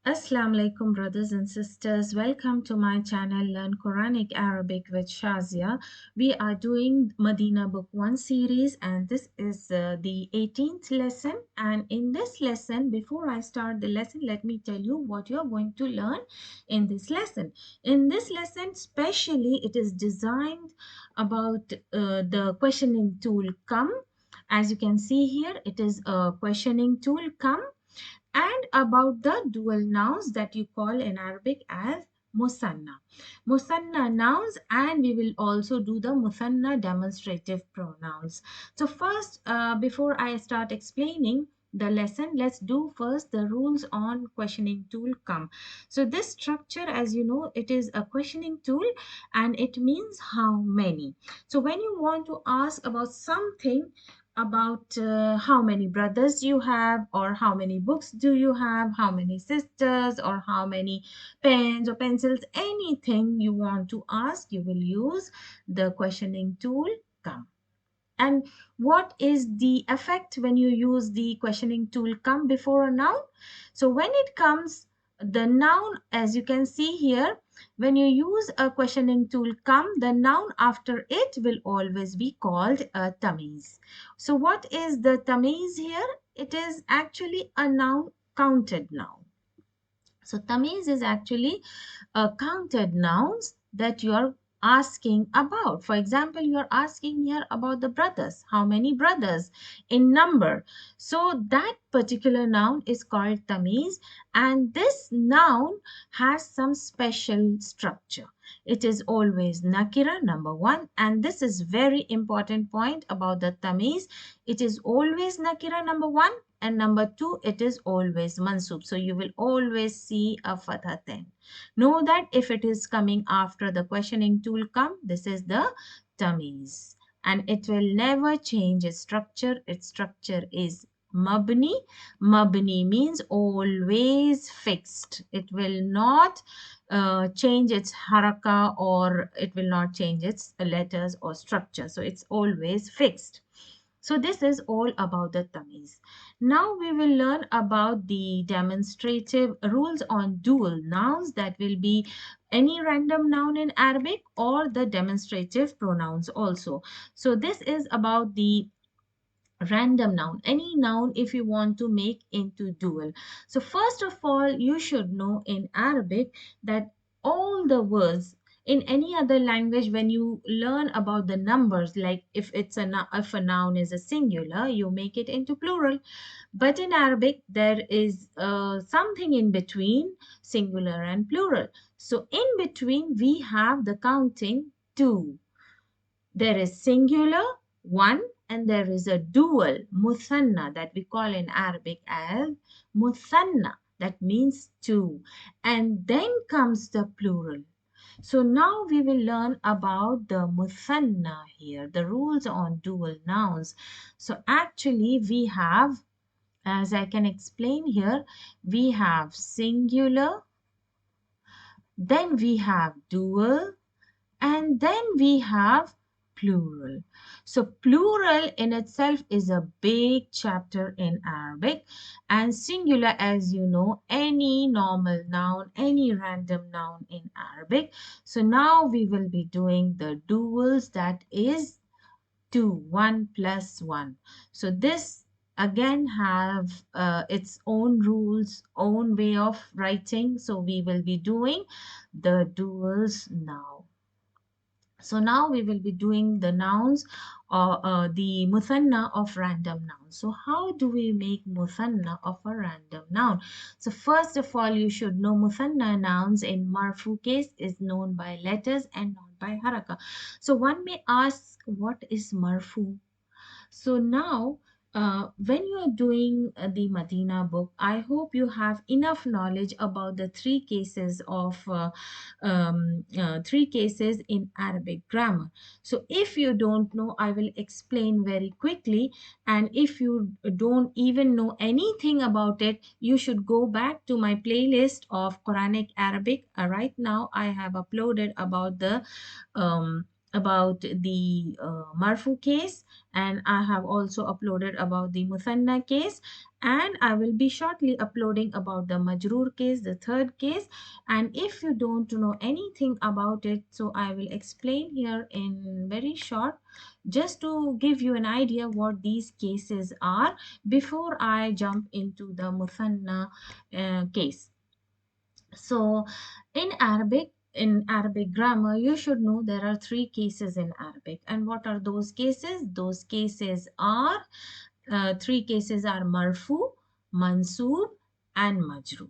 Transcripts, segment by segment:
Assalamu alaikum, brothers and sisters. Welcome to my channel Learn Quranic Arabic with Shazia. We are doing Madina Book 1 series, and this is the 18th lesson. And in this lesson, before I start the lesson, let me tell you what you're going to learn in this lesson. In this lesson, specially, it is designed about the questioning tool come. As you can see here, it is a questioning tool come, and about the dual nouns that you call in Arabic as musanna. Musanna nouns, and we will also do the musanna demonstrative pronouns. So first, before I start explaining the lesson, let's do first the rules on questioning tool come. So this structure, as you know, it is a questioning tool and it means how many. So when you want to ask about something, about how many brothers you have, or how many books do you have, how many sisters, or how many pens or pencils, anything you want to ask, you will use the questioning tool come. And what is the effect when you use the questioning tool come before a noun? So when it comes, the noun, as you can see here, when you use a questioning tool come, the noun after it will always be called a tamiz. So what is the tamiz here? It is actually a noun, counted noun. So tamiz is actually counted nouns that you are asking about. For example, you are asking here about the brothers. How many brothers in number? So that particular noun is called tamiz, and this noun has some special structure. It is always nakira, number one, and this is very important point about the tamiz. It is always nakira, number one, and number two, it is always mansoof. So you will always see a fatha then. Know that if it is coming after the questioning tool come, this is the tamiz. And it will never change its structure. Its structure is mabni. Mabni means always fixed. It will not change its haraka, or it will not change its letters or structure. So it's always fixed. So this is all about the tamiz. Now we will learn about the demonstrative rules on dual nouns, that will be any random noun in Arabic or the demonstrative pronouns also. So this is about the random noun, any noun if you want to make into dual. So first of all, you should know in Arabic that all the words in any other language, when you learn about the numbers, like if if a noun is a singular, you make it into plural. But in Arabic, there is something in between singular and plural. So in between, we have the counting two. There is singular, one, and there is a dual, muthanna, that we call in Arabic as muthanna. That means two. And then comes the plural. So now we will learn about the muthanna here, the rules on dual nouns. So actually we have, as I can explain here, we have singular, then we have dual, and then we have plural. So plural in itself is a big chapter in Arabic, and singular, as you know, any normal noun, any random noun in Arabic. So now we will be doing the duals, that is 2, 1 plus 1. So this again have its own rules, own way of writing. So we will be doing the duals now. So now we will be doing the nouns, or the muthanna of random nouns. So how do we make muthanna of a random noun? So first of all, you should know muthanna nouns in marfu case is known by letters and not by haraka. So one may ask, what is marfu? So now, when you are doing the Madina book, I hope you have enough knowledge about the three cases in Arabic grammar. So if you don't know, I will explain very quickly. And if you don't even know anything about it, you should go back to my playlist of Quranic Arabic. Right now, I have uploaded about the about the marfu case, and I have also uploaded about the muthanna case, and I will be shortly uploading about the majroor case, the third case. And if you don't know anything about it, so I will explain here in very short, just to give you an idea what these cases are before I jump into the muthanna case. So in Arabic grammar, you should know there are three cases in Arabic. And what are those cases? Those cases are three cases are marfu, mansoof, and majroor.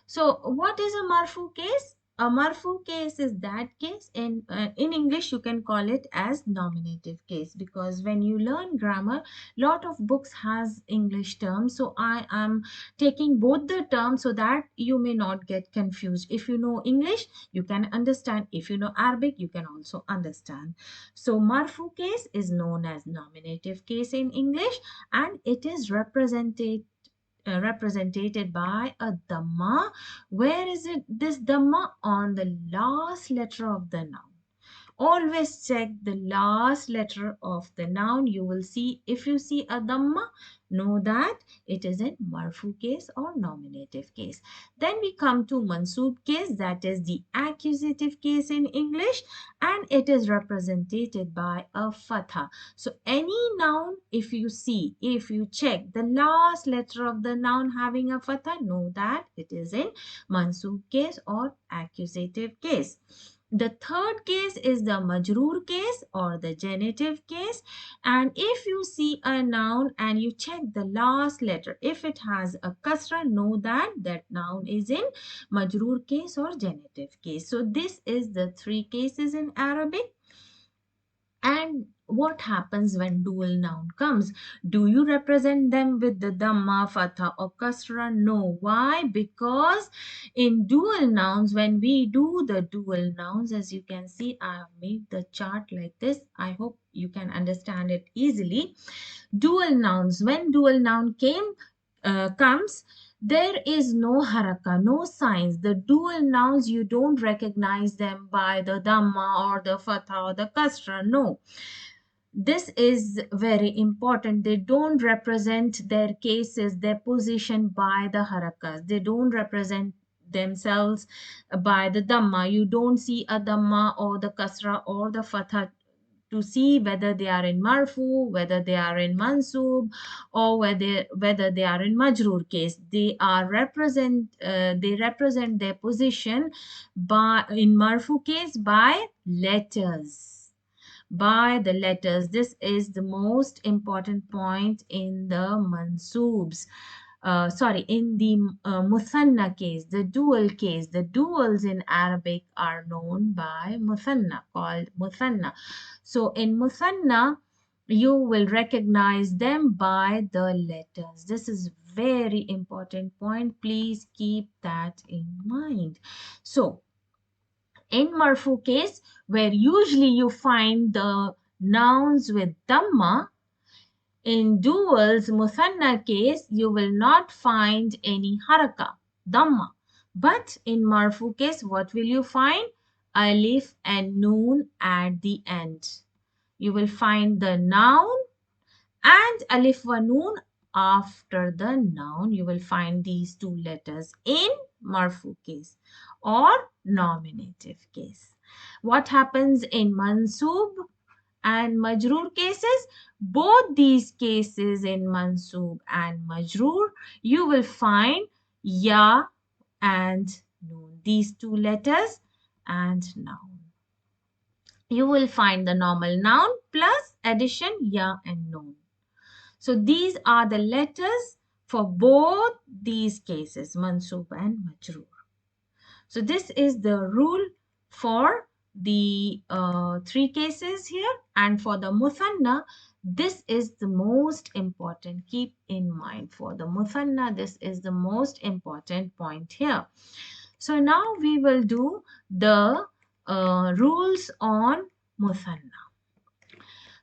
So, what is a marfu case? A marfu case is that case in English you can call it as nominative case, because when you learn grammar, lot of books has English terms. So I am taking both the terms so that you may not get confused. If you know English, you can understand. If you know Arabic, you can also understand. So marfu case is known as nominative case in English, and it is represented by a dhamma. Where is it? This dhamma on the last letter of the noun. Always check the last letter of the noun. You will see, if you see a dhamma, know that it is in marfu case or nominative case. Then we come to mansoob case, that is the accusative case in English, and it is represented by a fatha. So any noun, if you check the last letter of the noun having a fatha, know that it is in mansoob case or accusative case. The third case is the majroor case or the genitive case. And if you see a noun and you check the last letter, if it has a kasra, know that that noun is in majroor case or genitive case. So this is the three cases in Arabic. And what happens when dual noun comes? Do you represent them with the dhamma, fatha or kasra? No. Why? Because in dual nouns, when we do the dual nouns, as you can see, I have made the chart like this. I hope you can understand it easily. Dual nouns, when dual noun comes, there is no haraka, no signs. The dual nouns, you don't recognize them by the dhamma or the fatha or the kasra. No. This is very important. They don't represent their cases, their position by the harakas. They don't represent themselves by the dhamma. You don't see a dhamma or the kasra or the fatha to see whether they are in marfu, whether they are in mansoob, or whether they are in majroor case. They represent their position by in marfu case by letters, by the letters. This is the most important point in the mansoobs. In the muthanna case, the dual case. The duals in Arabic are known by muthanna, called muthanna. So in muthanna, you will recognize them by the letters. This is very important point. Please keep that in mind. So in marfu case, where usually you find the nouns with dhamma, in duals muthanna case, you will not find any haraka, dhamma. But in marfu case, what will you find? Alif and noon at the end. You will find the noun and alif wa noon after the noun. You will find these two letters in marfu case or nominative case. What happens in mansoob and majroor cases? Both these cases in mansoob and majroor, you will find ya and noon, these two letters and noun. You will find the normal noun plus addition ya and noon. So these are the letters for both these cases, mansoob and majroor. So this is the rule for the three cases here, and for the muthanna, this is the most important. Keep in mind, for the muthanna, this is the most important point here. So now we will do the rules on muthanna.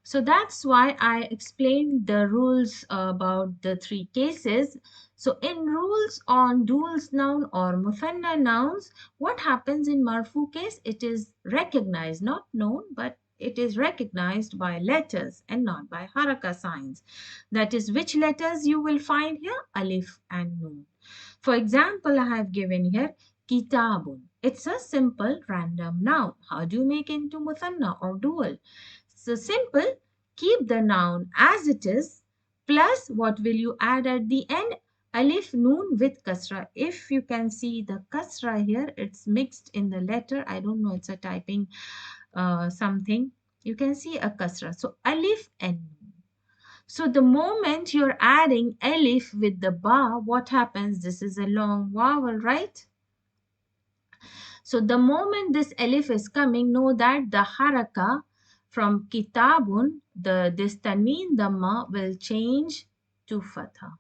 So that's why I explained the rules about the three cases. So in rules on duals noun or muthanna nouns, what happens in marfu case? It is recognized, not known, but It is recognized by letters and not by haraka signs. That is, which letters you will find here? Alif and noon. For example, I have given here kitabun. It's a simple random noun. How do you make it into muthanna or dual? So simple, keep the noun as it is, plus what will you add at the end? Alif noon with kasra. If you can see the kasra here, it's mixed in the letter. I don't know, it's a typing something. You can see a kasra. So alif and noon. So the moment you're adding alif with the ba, what happens? This is a long vowel, right? So the moment this alif is coming, know that the haraka from kitabun, this tanween dhamma will change to fatha.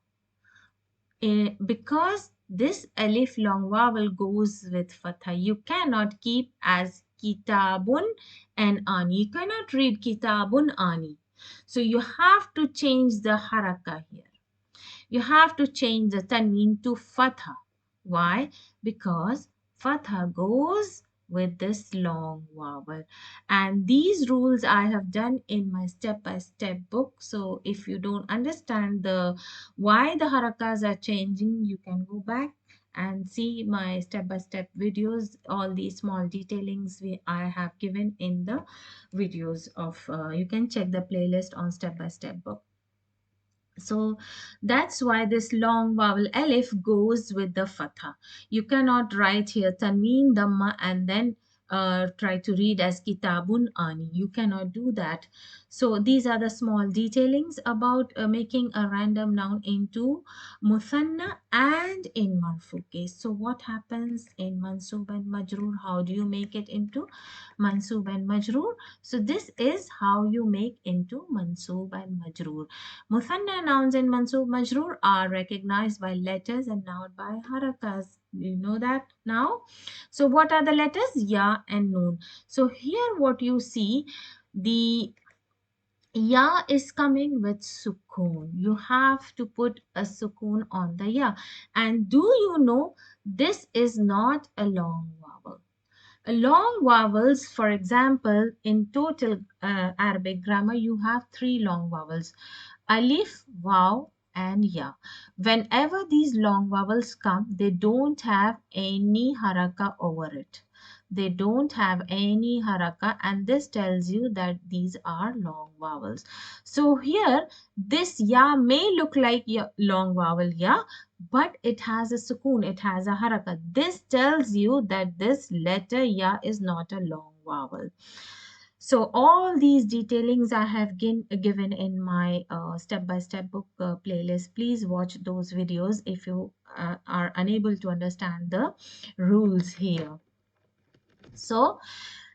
Because this alif long vowel goes with fatha, you cannot keep as kitabun and ani. You cannot read kitabun ani. So you have to change the haraka here. You have to change the tanween to fatha. Why? Because fatha goes with this long vowel. And these rules I have done in my step-by-step book. So if you don't understand the why the harakas are changing, you can go back and see my step-by-step videos, all these small detailings I have given in the videos of, you can check the playlist on step-by-step book. So that's why this long vowel alif goes with the fatha. You cannot write here tanween dhamma and then try to read as kitabun ani. You cannot do that. So these are the small detailings about making a random noun into muthanna and in marfu case. So what happens in mansoof and majroor? How do you make it into mansoof and majroor? So this is how you make into mansoof and majroor. Muthanna nouns in mansoob majroor are recognized by letters and not by harakas. You know that now? So what are the letters? Ya and noon. So here what you see, the ya is coming with sukoon. You have to put a sukoon on the ya. And do you know this is not a long vowel? Long vowels, for example, in total Arabic grammar, you have three long vowels: alif, waw, and ya. Whenever these long vowels come, they don't have any haraka over it. They don't have any haraka, and this tells you that these are long vowels. So here, this ya may look like ya, long vowel ya, but it has a sukoon, it has a haraka. This tells you that this letter ya is not a long vowel. So all these detailings I have given in my step-by-step book playlist. Please watch those videos if you are unable to understand the rules here. So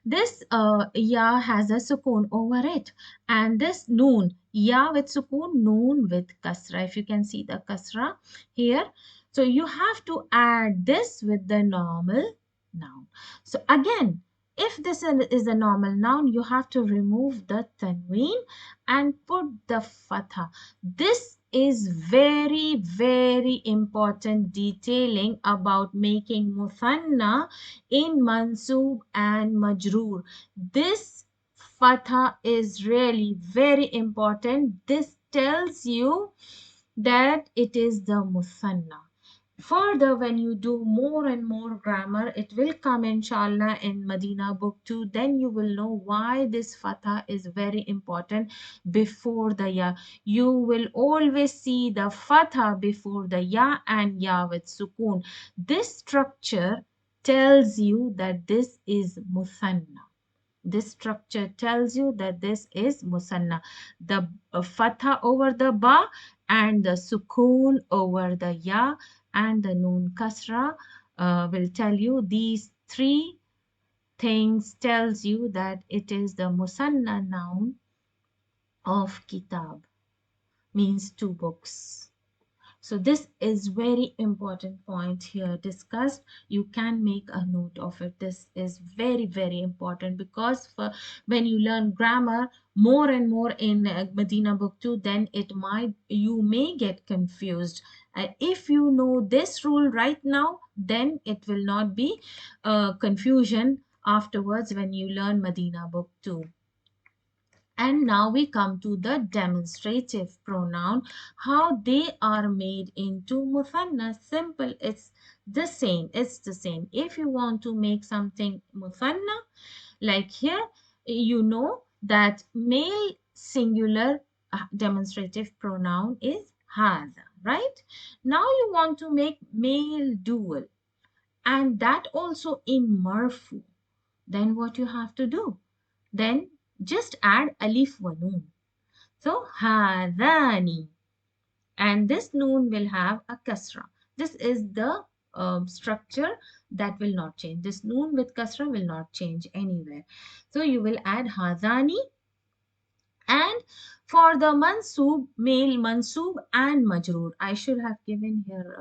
this ya has a sukoon over it, and this noon, ya with sukoon, noon with kasra. If you can see the kasra here, so you have to add this with the normal noun. So again, if this is a normal noun, you have to remove the tanween and put the fatha. This is very important detailing about making muthanna in mansoob and majroor. This fatha is really very important. This tells you that it is the muthanna. Further, when you do more and more grammar, it will come inshallah in Madina book 2. Then you will know why this fatha is very important before the ya. You will always see the fatha before the ya and ya with sukoon. This structure tells you that this is muthanna. This structure tells you that this is musanna. The fatha over the ba and the sukoon over the ya and the noon kasra will tell you these three things tells you that it is the musanna noun of kitab, means two books. So this is very important point here discussed. You can make a note of it. This is very important because for when you learn grammar more and more in Medina book 2, then you may get confused. If you know this rule right now, then it will not be confusion afterwards when you learn Medina book 2. And now we come to the demonstrative pronoun, how they are made into muthanna. Simple, it's the same. It's the same. If you want to make something muthanna, like here, you know that male singular demonstrative pronoun is hadha, right? Now you want to make male dual, and that also in marfu. Then what you have to do? Then just add alif wa noon. So hadani, and this noon will have a kasra. This is the structure that will not change. This noon with kasra will not change anywhere. So you will add hadani, and for the mansoob, male mansoob and majroor. I should have given here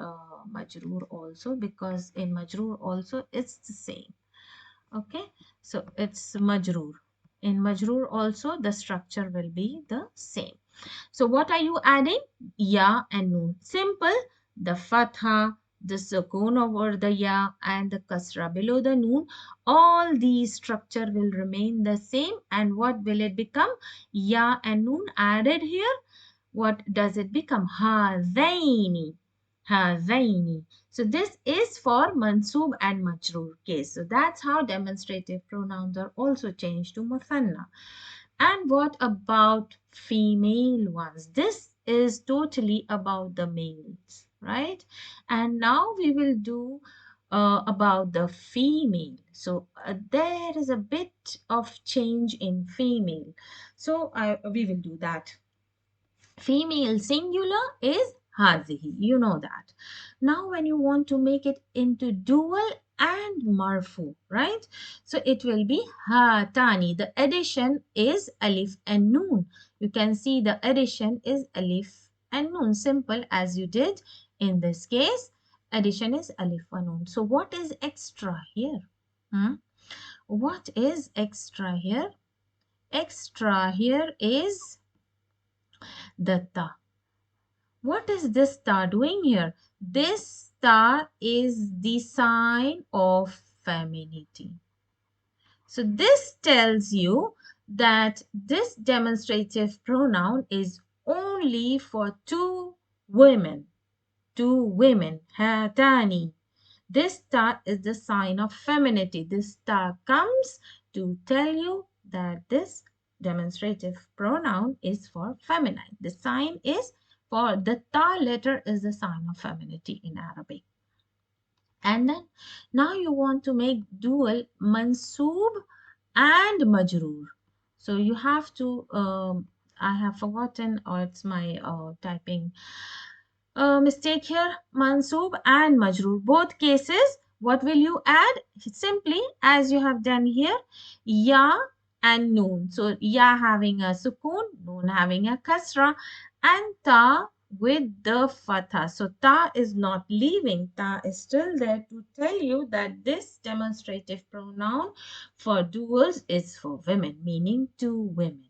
majroor also, because in majroor also it's the same. Okay, so it's majroor. In majroor also the structure will be the same. So what are you adding? Ya and noon. Simple. The fatha, the sukoon over the ya, and the kasra below the noon. All these structure will remain the same. And what will it become? Ya and noon added here. What does it become? Hazaini. Hazaini. So this is for mansoob and majroor case. So that's how demonstrative pronouns are also changed to muthanna. And what about female ones? This is totally about the males, right? And now we will do about the female. So there is a bit of change in female. So we will do that. Female singular is hazihi. You know that. Now when you want to make it into dual and marfu, right? So it will be hatani. The addition is alif and noon. You can see the addition is alif and noon. Simple as you did in this case. Addition is alif and noon. So what is extra here? Hmm? What is extra here? Extra here is the ta. What is this star doing here? This star is the sign of femininity. So this tells you that this demonstrative pronoun is only for two women. Two women. Hatani. This star is the sign of femininity. This star comes to tell you that this demonstrative pronoun is for feminine. The sign is for the ta letter is the sign of femininity in Arabic. And then now you want to make dual mansoob and majroor. So you have to, I have forgotten, or it's my typing mistake here. Mansoob and majroor, both cases, what will you add? Simply as you have done here, ya and noon. So ya having a sukoon, noon having a kasra, and ta with the fatha. So ta is not leaving, ta is still there to tell you that this demonstrative pronoun for duals is for women, meaning two women,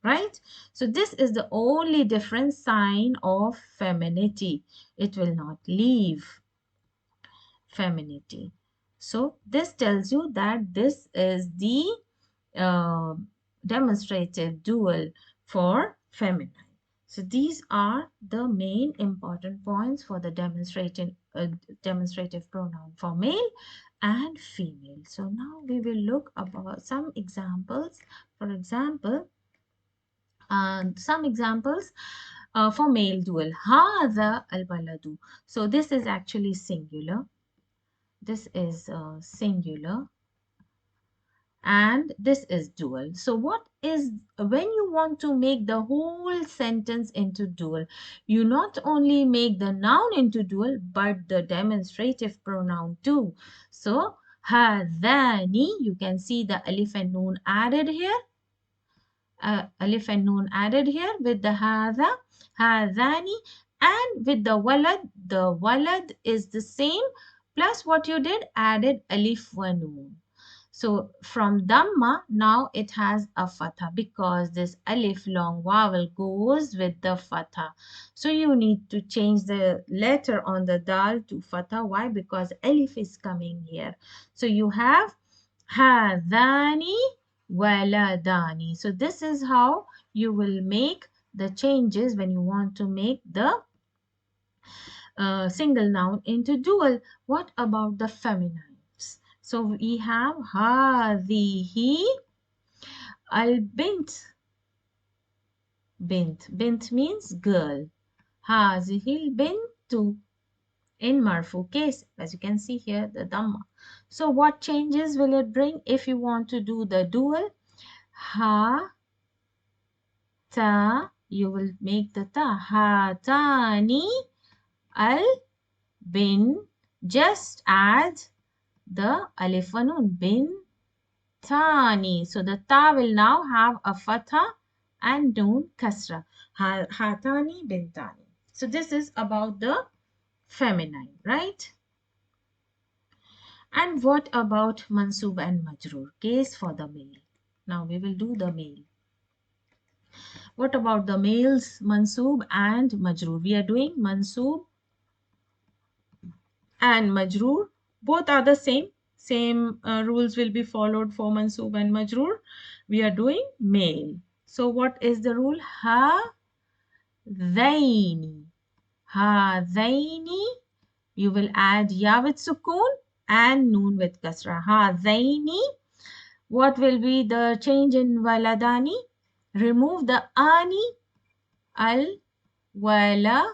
right? So this is the only different sign of femininity. It will not leave femininity. So this tells you that this is the uh, demonstrative dual for feminine. So these are the main important points for the demonstrative pronoun for male and female. So now we will look about some examples. For example, some examples for male dual. Hadha al-baladu. So this is actually singular. This is singular. And this is dual. So what is, when you want to make the whole sentence into dual, you not only make the noun into dual, but the demonstrative pronoun too. So hadhani, you can see the alif and noon added here. Alif and noon added here with the hadha, hadhani, and with the walad is the same, plus what you did, added alif wa noon. So from Dhamma, now it has a fatha because this alif long vowel goes with the fatha. So you need to change the letter on the dal to fatha. Why? Because alif is coming here. So you have hadhani waladani. So this is how you will make the changes when you want to make the single noun into dual. What about the feminines? So we have هذه البنت. Bint means girl. هذه البنت in marfu case, as you can see here, the dhamma. So what changes will it bring if you want to do the dual? Ha, ta, you will make the ta. Hatani al bin. Just add the alif wa nun. Bin tani. So the ta will now have a fatha and noon kasra. Hatani bintani. So this is about the feminine, right? And what about mansoob and majroor? Case for the male. Now we will do the male. What about the males? Mansoob and majroor. We are doing mansoob and majroor. Both are the same. Same rules will be followed for mansoob and majroor. We are doing male. So what is the rule? Ha dhaini. Ha dhaini. You will add ya with sukoon and noon with kasra. Ha dhaini. What will be the change in waladani? Remove the ani, al, wala,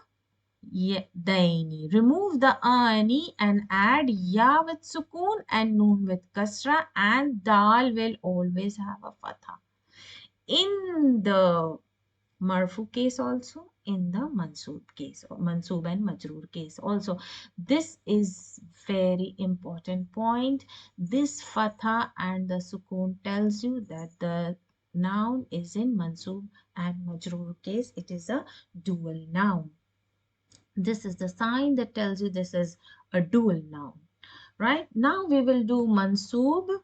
daini. Remove the ani and add ya with sukoon and noon with kasra, and dal will always have a fatha. In the marfu case also, in the mansoob case, or mansoob and majroor case also. This is very important point. This fatha and the sukoon tells you that the noun is in mansoob and majroor case. It is a dual noun. This is the sign that tells you this is a dual noun. Right? Now we will do mansoob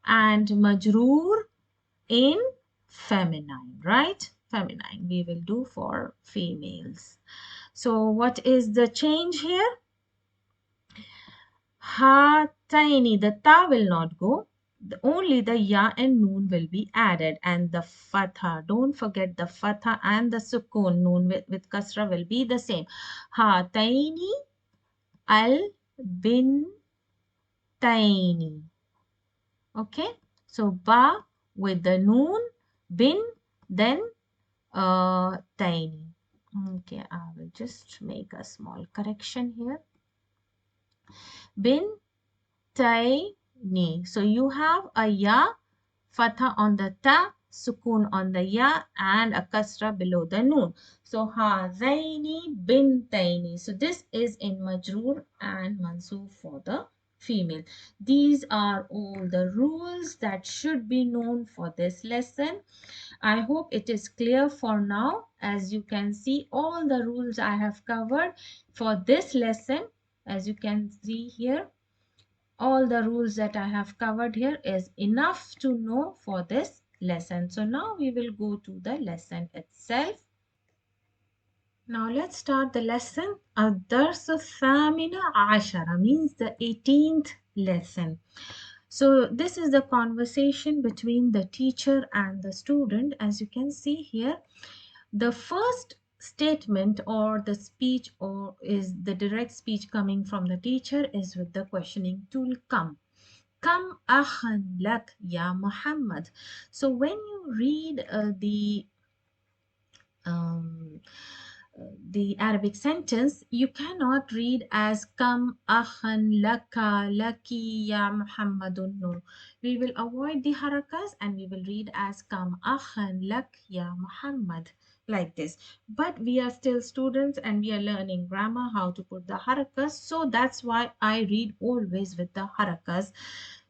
and majroor in feminine, right? Feminine we will do for females. So what is the change here? Ha tiny, the ta will not go. Only the ya and noon will be added, and the fatha. Don't forget the fatha and the sukoon. Noon with kasra will be the same. Ha tiny al bin tiny. Okay, so ba with the noon, bin, then tiny. Okay, I will just make a small correction here. Bin tiny. So you have a ya, fatha on the ta, sukoon on the ya, and a kasra below the noon. So hazaini bintaini. So this is in majroor and mansoof for the female. These are all the rules that should be known for this lesson. I hope it is clear for now. As you can see, all the rules I have covered for this lesson. As you can see here, all the rules that I have covered here is enough to know for this lesson. So now we will go to the lesson itself. Now let's start the lesson. الدرس الثامن عشر means the 18th lesson. So this is the conversation between the teacher and the student. As you can see here, the first statement or the speech or is the direct speech coming from the teacher is with the questioning tool come. Kam akhan lak ya Muhammad. So when you read um, the Arabic sentence, you cannot read as Kam akhan laka laki ya Muhammadun. No, we will avoid the harakas and we will read as Kam akhan lak ya Muhammad, like this. But we are still students and we are learning grammar, how to put the harakas. So that's why I read always with the harakas.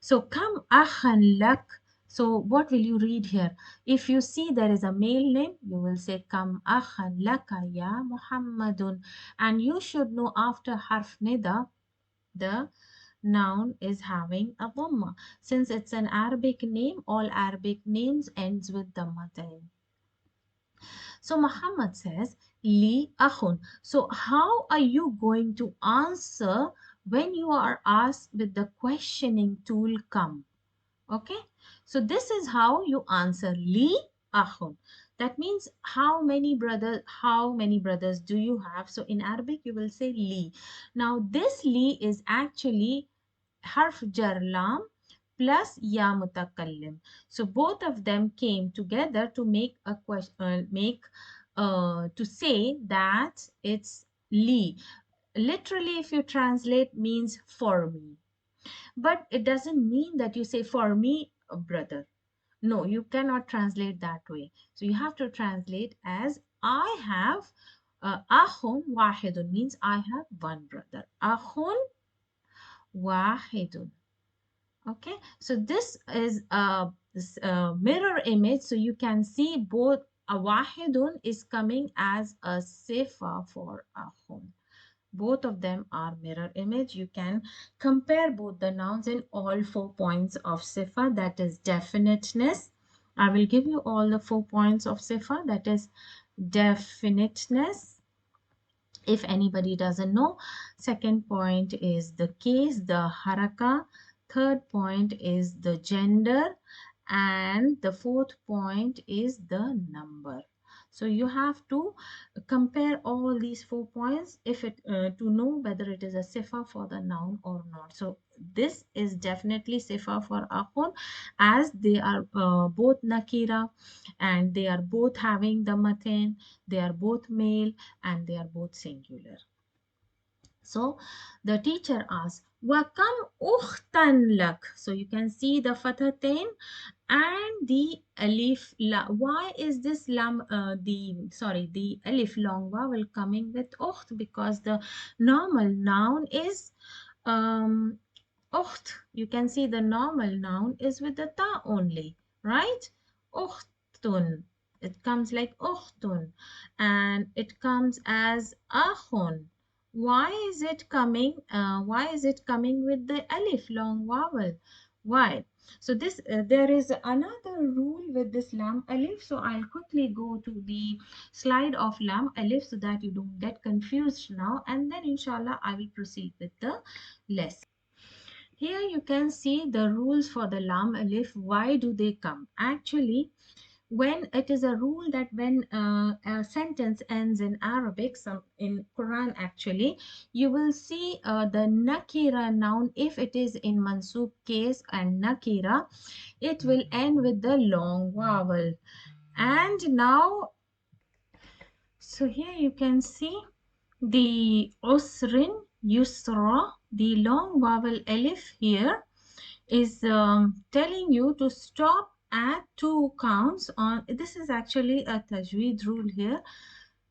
So Kam akhan lak. So what will you read here? If you see there is a male name, you will say Kam akhan laka ya Muhammadun. And you should know after harf nida, the noun is having a dhamma. Since it's an Arabic name, all Arabic names ends with dhammatain. So Muhammad says, Li akhun. So how are you going to answer when you are asked with the questioning tool come? Okay, so this is how you answer li ahun. That means how many brothers do you have? So in Arabic you will say li. Now this li is actually harf jar lam plus ya mutakallim. So both of them came together to make a question, to say that it's li. Literally, if you translate, means for me. But it doesn't mean that you say for me, brother. No, you cannot translate that way. So you have to translate as I have ahun wahidun means I have one brother. Ahun wahidun. Okay, so this is a mirror image. So you can see both a wahidun is coming as a sifa for ahun. Both of them are mirror image. You can compare both the nouns in all 4 points of sifa, that is definiteness. I will give you all the 4 points of sifa, that is definiteness. If anybody doesn't know, second point is the case, the haraka. Third point is the gender. And the fourth point is the number. So you have to compare all these 4 points if it to know whether it is a sifa for the noun or not. So this is definitely sifa for akhun, as they are both nakira and they are both having the matin, they are both male and they are both singular. So the teacher asks, Wakam ukhtan lak. So you can see the fathatain and the alif la. Why is this lam the alif long vowel coming with ukht? Because the normal noun is ukht. You can see the normal noun is with the ta only, right? Ukhtun. It comes like ukhtun and it comes as akhun. Why is it coming? Why is it coming with the alif long vowel? Why? So this there is another rule with this lam alif. So I'll quickly go to the slide of lam alif so that you don't get confused now, and then inshallah I will proceed with the lesson. Here you can see the rules for the lam alif. Why do they come? Actually, when it is a rule that when a sentence ends in Arabic, some in Quran actually, you will see the nakira noun. If it is in mansoof case and nakira, it will end with the long vowel. And now, so here you can see the usrin, yusra, the long vowel alif here is telling you to stop at 2 counts on. This is actually a tajweed rule here.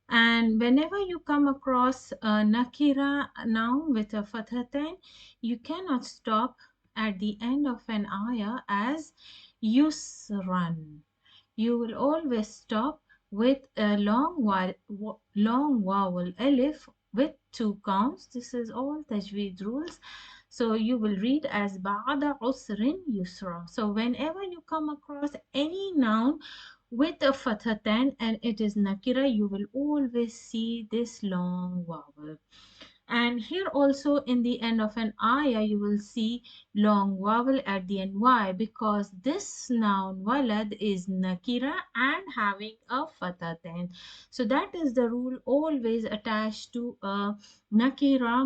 And whenever you come across a nakira noun with a fathatain, you cannot stop at the end of an ayah as yusran. You will always stop with a long vowel alif with 2 counts. This is all tajweed rules. So you will read as ba'da usrin yusra. So whenever you come across any noun with a fathatan and it is nakira, you will always see this long vowel. And here also in the end of an ayah, you will see long vowel at the end. Why? Because this noun walad is nakira and having a fathatan. So that is the rule always attached to a nakira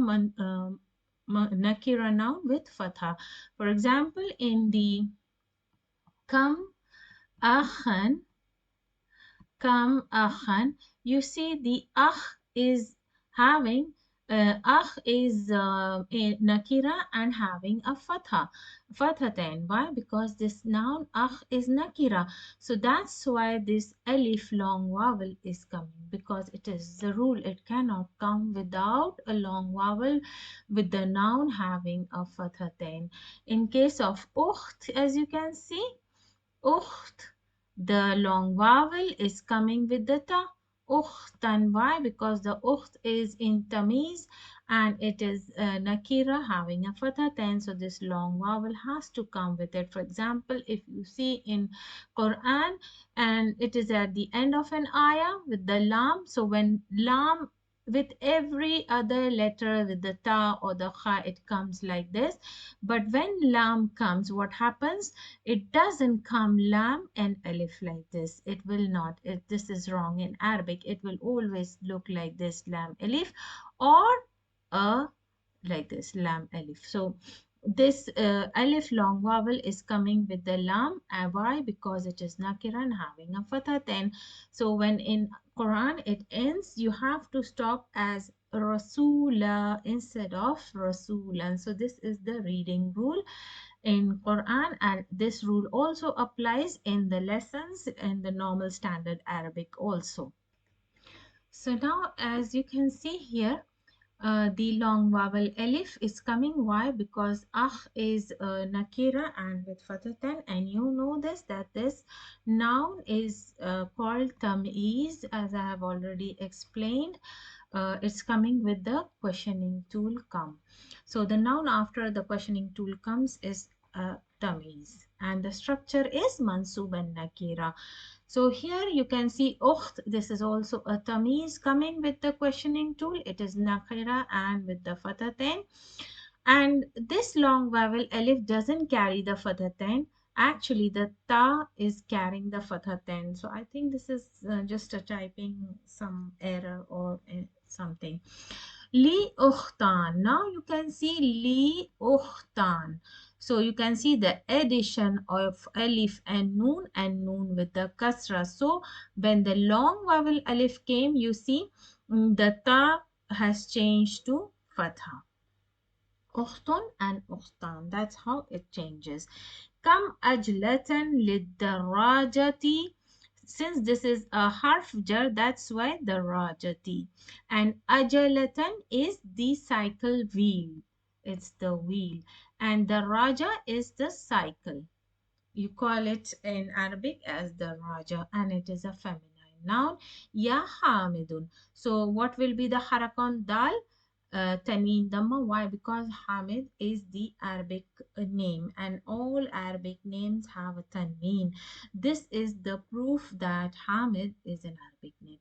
noun with fatha. For example, in the kam akhan, you see the is having is a nakira and having a fathatain. Why? Because this noun is nakira. So that's why this alif long vowel is coming, because it is the rule. It cannot come without a long vowel with the noun having a fathatain. In case of ukht, as you can see, ukht, the long vowel is coming with the ta. Ukhtan. Why? Because the ukht is in tamiz and it is nakira having a fatha 10. So this long vowel has to come with it. For example, if you see in Quran and it is at the end of an ayah with the lam. So when lam with every other letter, with the ta or the kha, it comes like this. But when lam comes, what happens? It doesn't come lam and alif like this. It will not. This is wrong in Arabic. It will always look like this, lam alif, or a like this, lam alif. So this alif long vowel is coming with the lam. Why? Because it is nakira and having a fatha 10. So when in Quran it ends, you have to stop as rasula instead of rasulan. So this is the reading rule in Quran, and this rule also applies in the lessons in the normal standard Arabic also. So now, as you can see here, the long vowel elif is coming. Why? Because is nakira and with fatatan, and you know this, that this noun is called tamyiz, as I have already explained. It's coming with the questioning tool come. So the noun after the questioning tool comes is tamyiz, and the structure is mansoob and nakira. So here you can see ukht. This is also a tamiz coming with the questioning tool. It is nakira and with the fathatain. And this long vowel alif doesn't carry the fathatain. Actually, the ta is carrying the fathatain. So I think this is just a typing some error or something. Li ukhtan. Now you can see li ukhtan. So you can see the addition of alif and noon with the kasra. So when the long vowel alif came, you see the ta has changed to fatha. Ukhtun and ukhtan. That's how it changes. Kam ajlatan lidarajati. Since this is a harf jar, that's why the rajati. And ajalatan is the cycle wheel. It's the wheel. And the raja is the cycle. You call it in Arabic as the raja, and it is a feminine noun. Ya hamidun. So what will be the harakan dal? Tanween Dhamma. Why? Because Hamid is the Arabic name, and all Arabic names have a tanween. This is the proof that Hamid is an Arabic name.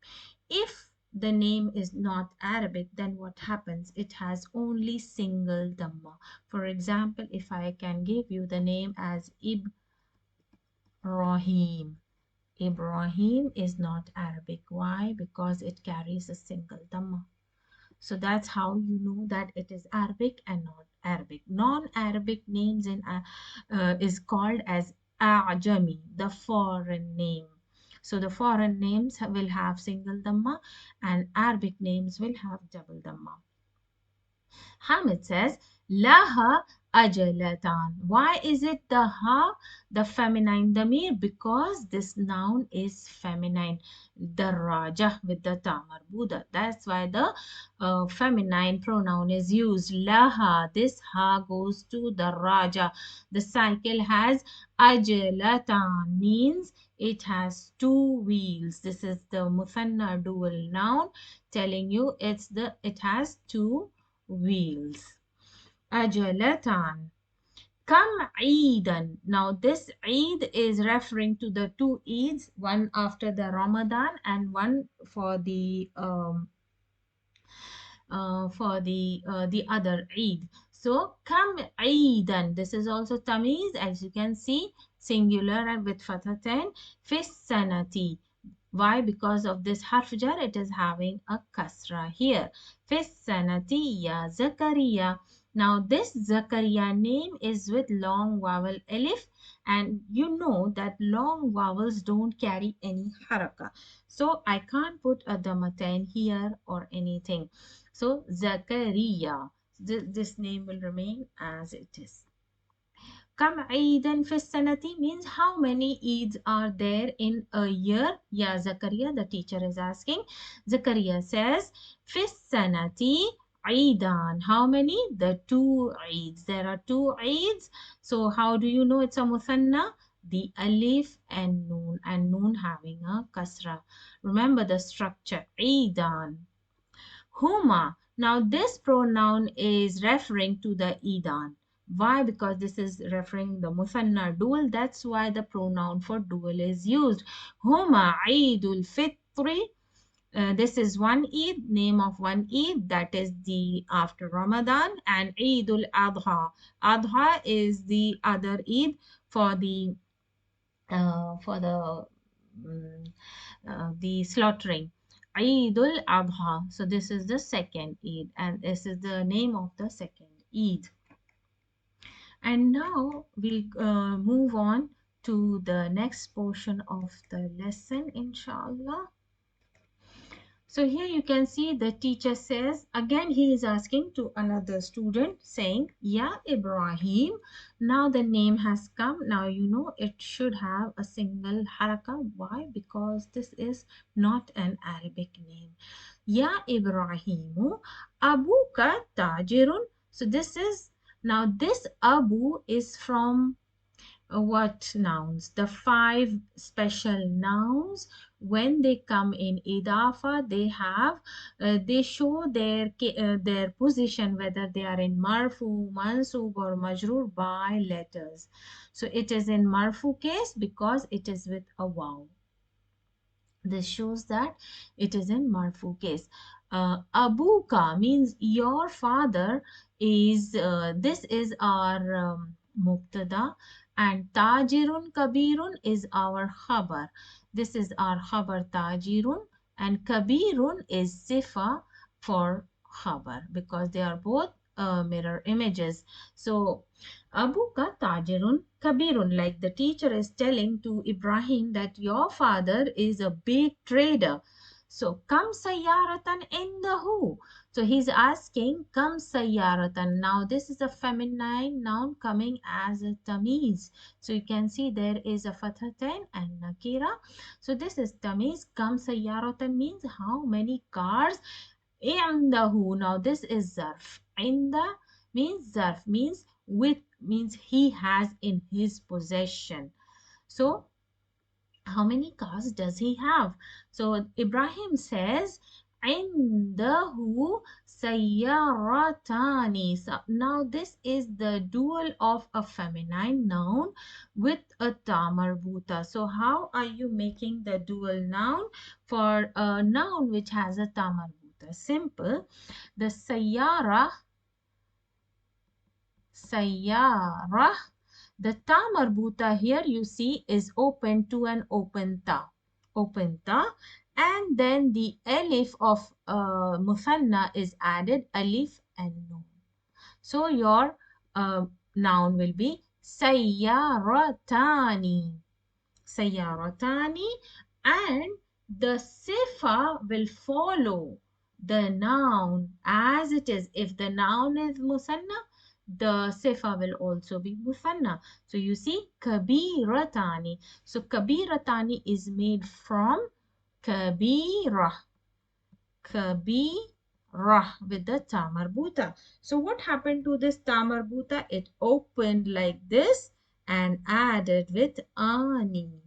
If the name is not Arabic, then what happens? It has only single Dhamma. For example, if I can give you the name as Ibrahim. Ibrahim is not Arabic. Why? Because it carries a single Dhamma. So that's how you know that it is Arabic and not Arabic. Non-Arabic names in is called as Ajami, the foreign name. So the foreign names will have single dhamma, and Arabic names will have double dhamma. Hamid says, Laha ajalatan. Why is it the ha, the feminine damir? Because this noun is feminine. The raja with the tamar buddha. That's why the feminine pronoun is used. Laha. This ha goes to the raja. The cycle has ajalatan, means it has two wheels. This is the muthanna dual noun telling you it has two wheels. Ajalatan. Kam Eidan. Now this Eid is referring to the two Eids, one after the Ramadan and one for the other Eid. So Kam Eidan. This is also Tamiz, as you can see, singular and with fathatain. Fis sanati. Why? Because of this harf jar, it is having a kasra here. Fis sanati ya Zakaria. Now this Zakaria name is with long vowel alif, and you know that long vowels don't carry any haraka. So I can't put a damatain here or anything. So Zakaria, this name will remain as it is. Kam Eidan fi sanati means how many Eids are there in a year? Yeah, Zakaria, the teacher is asking. Zakaria says, fi sanati Eidan. How many? The two Eids. There are two Eids. So how do you know it's a muthanna? The alif and noon having a kasra. Remember the structure, Eidan. Huma. Now this pronoun is referring to the Idan. Why? Because this is referring the Muthanna dual. That's why the pronoun for dual is used. Huma Eidul Fitri This is one Eid, name of one Eid, that is the after Ramadan, and Eidul Adha. Adha is the other Eid for mm, the slaughtering. Eidul Adha. So this is the second Eid, and this is the name of the second Eid. And now we'll move on to the next portion of the lesson, inshallah. So here you can see the teacher says, again he is asking to another student saying, Ya Ibrahim. Now the name has come. Now you know it should have a single haraka. Why? Because this is not an Arabic name. Ya Ibrahimu, Abuka Tajirun. So this is, now this Abu is from what nouns? The five special nouns. When they come in idafa, they have they show their position, whether they are in marfu, mansoof, or majroor, by letters. So it is in marfu case because it is with a waw. This shows that it is in marfu case. Abuka means your father is, this is our mubtada, and tajirun kabirun is our khabar. This is our khabar tajirun, and kabirun is sifa for khabar, because they are both mirror images. So Abuka tajirun kabirun, like the teacher is telling to Ibrahim that your father is a big trader. So kam sayyaratan indahu. So he's asking kam sayyaratan. Now this is a feminine noun coming as a tamiz. So you can see there is a fathatain and nakira. So this is tamiz. Kam sayyaratan means how many cars. Indahu. Now this is zarf. Inda means zarf, means with, means he has in his possession. So how many cars does he have? So Ibrahim says indahu sayyaratani. So now this is the dual of a feminine noun with a ta marbuta. So how are you making the dual noun for a noun which has a ta marbuta? Simple. The sayyara, the ta marbuta here you see is open to an open ta, and then the alif of muthanna is added, alif and noon. So your noun will be sayyaratani. Sayyaratani, and the sifa will follow the noun as it is. If the noun is musanna, the sifa will also be musanna. So you see kabiratani. So kabiratani is made from kabira. Kabira with the tamarbuta. So what happened to this tamarbuta? It opened like this and added with ani.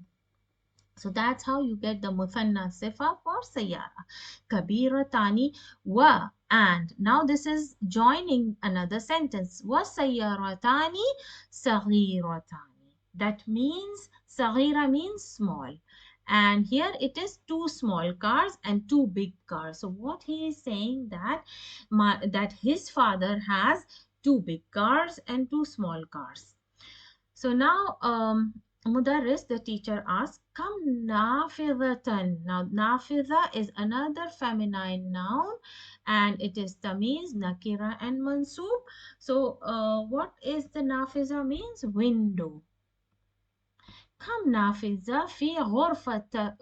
So that's how you get the muthanna sifa for sayyara. Kabiratani wa, and now this is joining another sentence. Wa sayyaratani saghiratani. That means saghira means small. And here it is two small cars and two big cars. So what he is saying that that his father has two big cars and two small cars. So now, Mudarris, the teacher asks, Kam nafidatan. Now, nafida is another feminine noun, and it is tamiz, nakira, and mansoof. So, what is the nafiza means? Window. Kam nafiza fi ghurfati.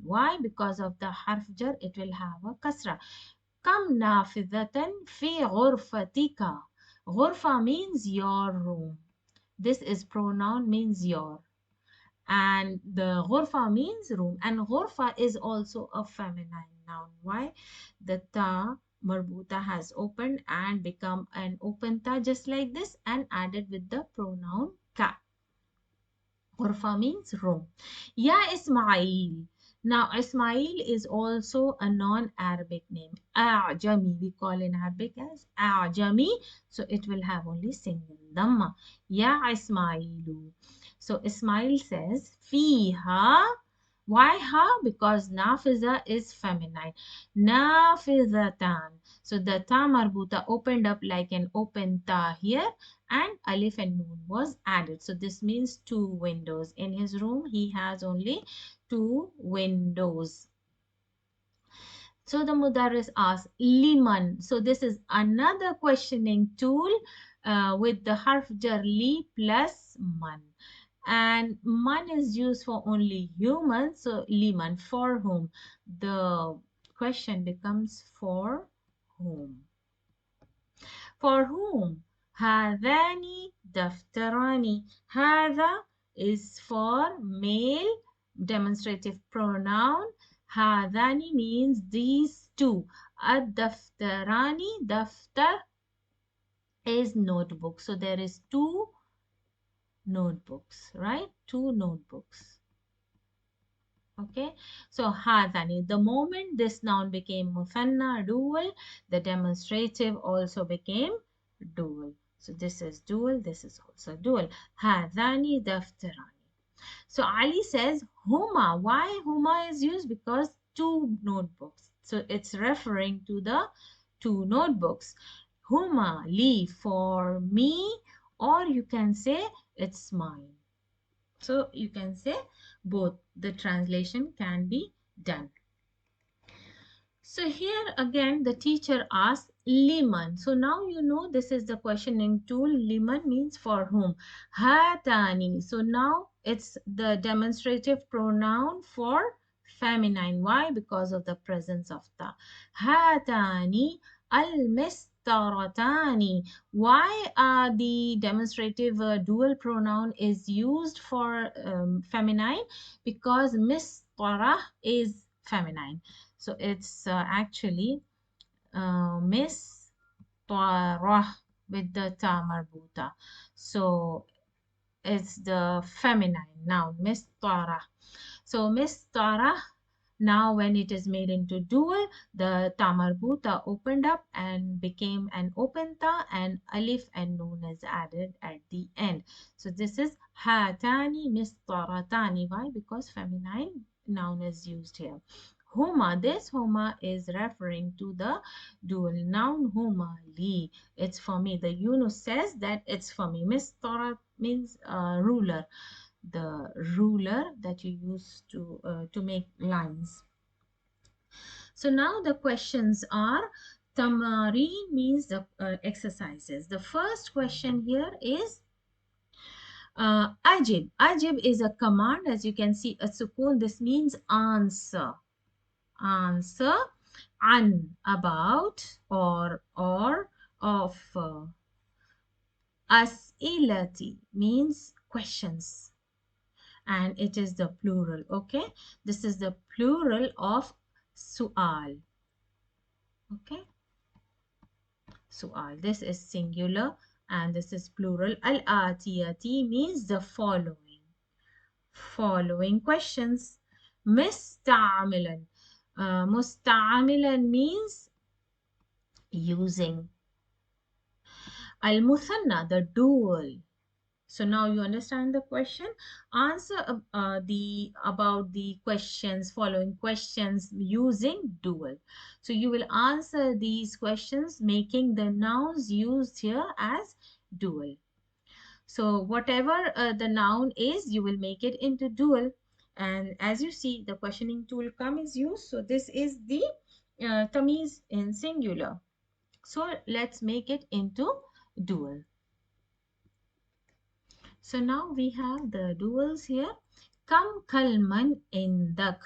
Why? Because of the harf jar, it will have a kasra. Kam nafidatan fi ghurfatika. Ghurfa means your room. This is pronoun means your. And the ghurfa means room. And ghurfa is also a feminine noun. Why? The ta marbuta has opened and become an open ta just like this and added with the pronoun ka. Ghurfa means room. Ya Ismail. Now, Ismail is also a non-Arabic name. A'jami, we call in Arabic as A'jami. So it will have only single dhamma. Ya Ismailu. So Ismail says, Fiha Why ha? Because nafiza is feminine. Nafizatan. So the ta marbuta opened up like an open ta here, and alif and noon was added. So this means two windows. In his room, he has only two windows. So the Mudarris asks, Liman. So this is another questioning tool with the harf jar li plus man. And man is used for only humans. So Liman, for whom? The question becomes for whom? For whom? هذان دفتران. هذا is for male demonstrative pronoun. هذان means these two. الدفتران, daftar is notebook. So there is two notebooks, right? Two notebooks. Okay, so hadani. The moment this noun became muthanna, dual, the demonstrative also became dual. So this is dual, this is also dual. Hadani daftarani. So Ali says huma. Why huma is used? Because two notebooks. So it's referring to the two notebooks. Huma li for me, or you can say it's mine. So you can say both. The translation can be done. So here again the teacher asks liman. So now you know this is the questioning tool. Liman means for whom. Hatani. So now it's the demonstrative pronoun for feminine. Why? Because of the presence of ta. Hatani al-mistaratani. Why the demonstrative dual pronoun is used for feminine? Because mistara is feminine. So it's actually Miss Tara with the ta marbuta. So it's the feminine noun, Miss Tara. So Miss Tara, now when it is made into dual, the ta marbuta opened up and became an open ta, and alif and noon is added at the end. So this is hatani mistaratani. Why? Because feminine noun is used here. Huma, this huma is referring to the dual noun huma li. It's for me. The Yunus says that it's for me. Mistara means ruler, the ruler that you use to make lines. So now the questions are Tamari means the exercises. The first question here is Ajib. Ajib is a command. As you can see, a sukun. This means answer. Answer. An, about, or of. As'ilati means questions, and it is the plural. Okay, this is the plural of su'al. Okay, su'al. This is singular and this is plural. Al-atiyati means the following. Following questions. Musta'amilan. Musta'amilan means using. Al-muthanna, the dual. So now you understand the question. Answer the about the questions, following questions using dual. So you will answer these questions making the nouns used here as dual. So whatever the noun is, you will make it into dual. And as you see, the questioning tool come is used. So this is the tamiz in singular. So let's make it into dual. So now we have the duals here. Kam kalman indak.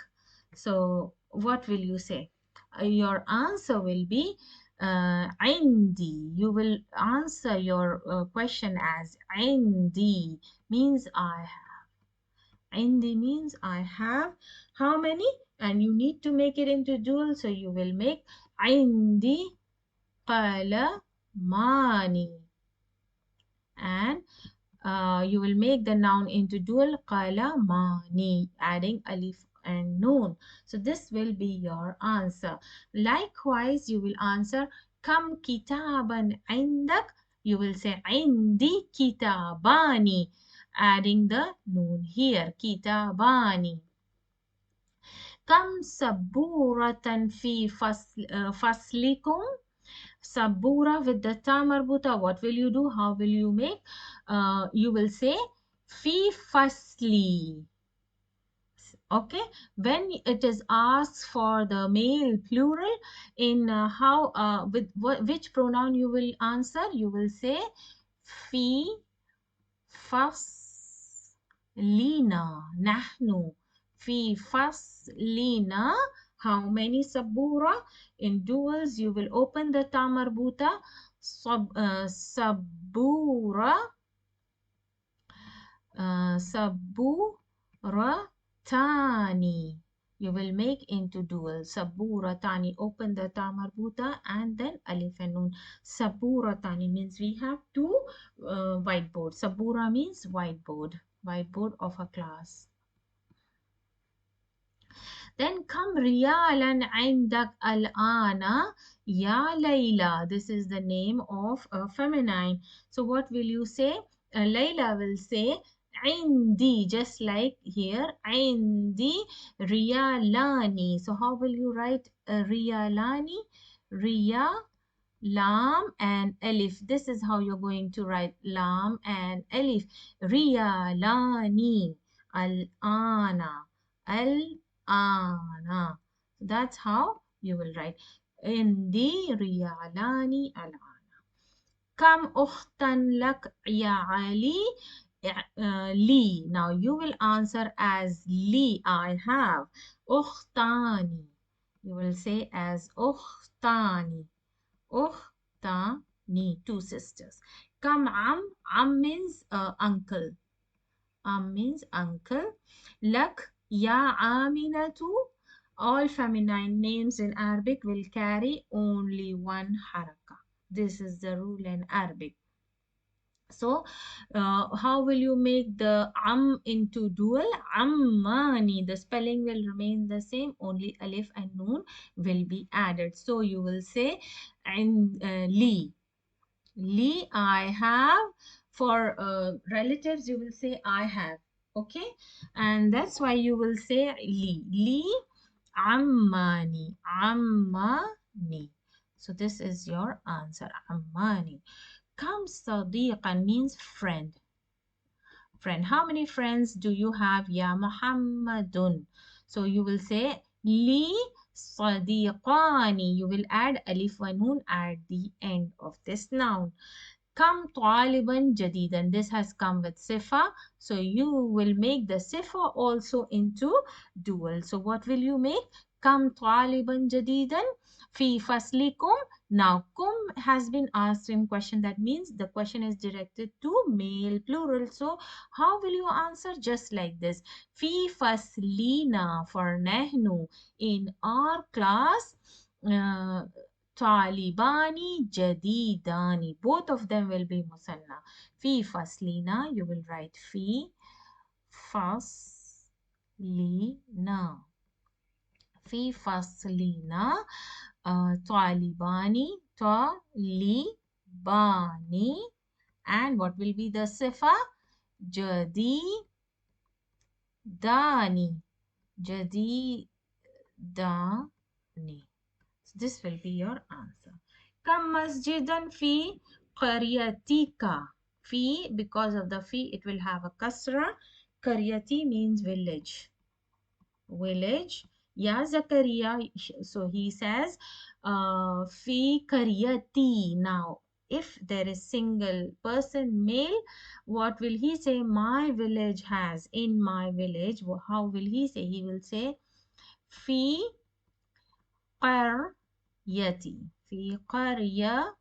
So what will you say? Your answer will be indi. You will answer your question as indi means I have. Indi means I have. How many? And you need to make it into dual. So you will make indi qala mani. And you will make the noun into dual qala mani, adding alif and noon. So this will be your answer. Likewise, you will answer kam kitaban indak. You will say indi kitabani, adding the noon here, kitabani. كم سبورة في فصلكم. Sabura with the ta marbuta. What will you do? How will you make? You will say fi fasli. Okay, when it is asked for the male plural, in how with which pronoun you will answer, you will say fi faslina nahnu fi faslina. How many sabura? In duals you will open the ta marbuta. Sabura, saburatani. You will make into dual. Saburatani. Open the ta marbuta and then alif and noon. Saburatani means we have two whiteboard. Sabura means whiteboard. Whiteboard of a class. Then come riyalan indak al-ana ya Layla. This is the name of a feminine. So what will you say? Layla will say indi, just like here. Indi riyalani. So how will you write riyalani? Riya, lam and alif. This is how you're going to write lam and alif. Riyalani al-ana. Al-ana. That's how you will write. Indi riyalani al-ana. Kam ukhtan lak ya Ali? Li. Now you will answer as li. I have. Ukhtani. You will say as ukhtani. Ukhtani. Two sisters. Kam am. Am means uncle. Means uncle. Lak ya Aminatu. All feminine names in Arabic will carry only one haraka. This is the rule in Arabic. So, how will you make the into dual? Ammani. The spelling will remain the same. Only alif and noon will be added. So, you will say and li. Li, I have. For relatives, you will say I have. Okay, and that's why you will say li. Li ammani. Ammani. So this is your answer. Ammani. Kam sadiqan means friend. Friend. How many friends do you have? Ya Muhammadun. So you will say li sadiqani. You will add alif wa noon at the end of this noun. Come taliban jadidan. This has come with sifa. So you will make the sifa also into dual. So what will you make? Come taliban jadidan fi faslikum. Now kum has been asked in question. That means the question is directed to male plural. So how will you answer? Just like this. Fi faslina for nahnu. In our class. Talibani jadidani. Both of them will be musanna. Fi faslina, you will write fi faslina. Fi faslina. Talibani, talibani. And what will be the sifa? Jadidani. Jadidani. This will be your answer. Kam masjidan fi qaryatika. Fi, because of the fi, it will have a kasra. Qaryati means village. Village. Ya Zakaria. So he says, fi qaryati. Now, if there is single person male, what will he say? My village has. In my village. How will he say? He will say, fi qaryati. Fi qaryati.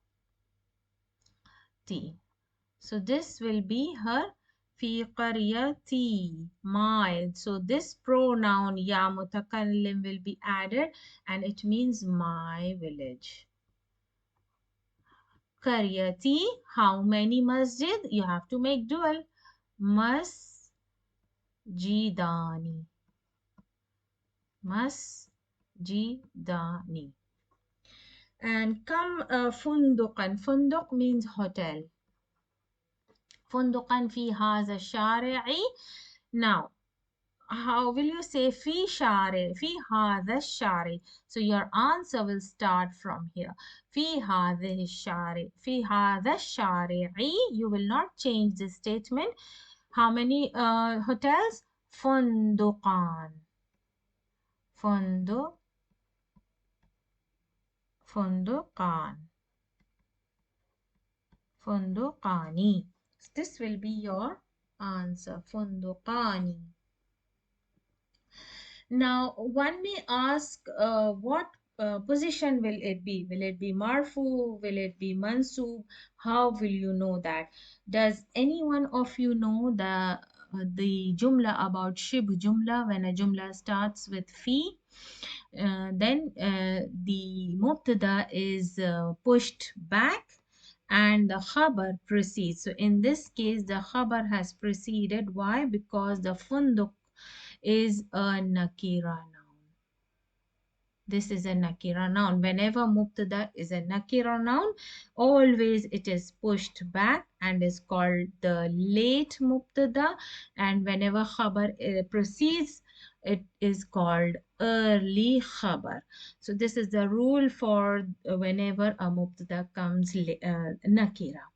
So this will be her fi qaryati. My. So this pronoun ya mutakallim will be added and it means my village. Qaryati. How many masjid? You have to make dual. Masjidani. Masjidani. And come funduqan. Funduq means hotel. Funduqan fi haza shari'i. Now, how will you say fi shari, fi hadha shari? So your answer will start from here. Fi hadha shari, fi hadha shari'i. You will not change this statement. How many hotels? Funduqan. Fundu, funduqan. Funduqani. This will be your answer. Funduqani. Now, one may ask what position will it be? Will it be marfu? Will it be mansoof? How will you know that? Does any one of you know the jumla about shib jumla when a jumla starts with fi? Then the mubtada is pushed back and the khabar precedes. So in this case, the khabar has preceded. Why? Because the funduk is a nakira noun. This is a nakira noun. Whenever mubtada is a nakira noun, always it is pushed back and is called the late mubtada. And whenever khabar proceeds, it is called early khabar. So this is the rule for whenever a mubtada comes nakira.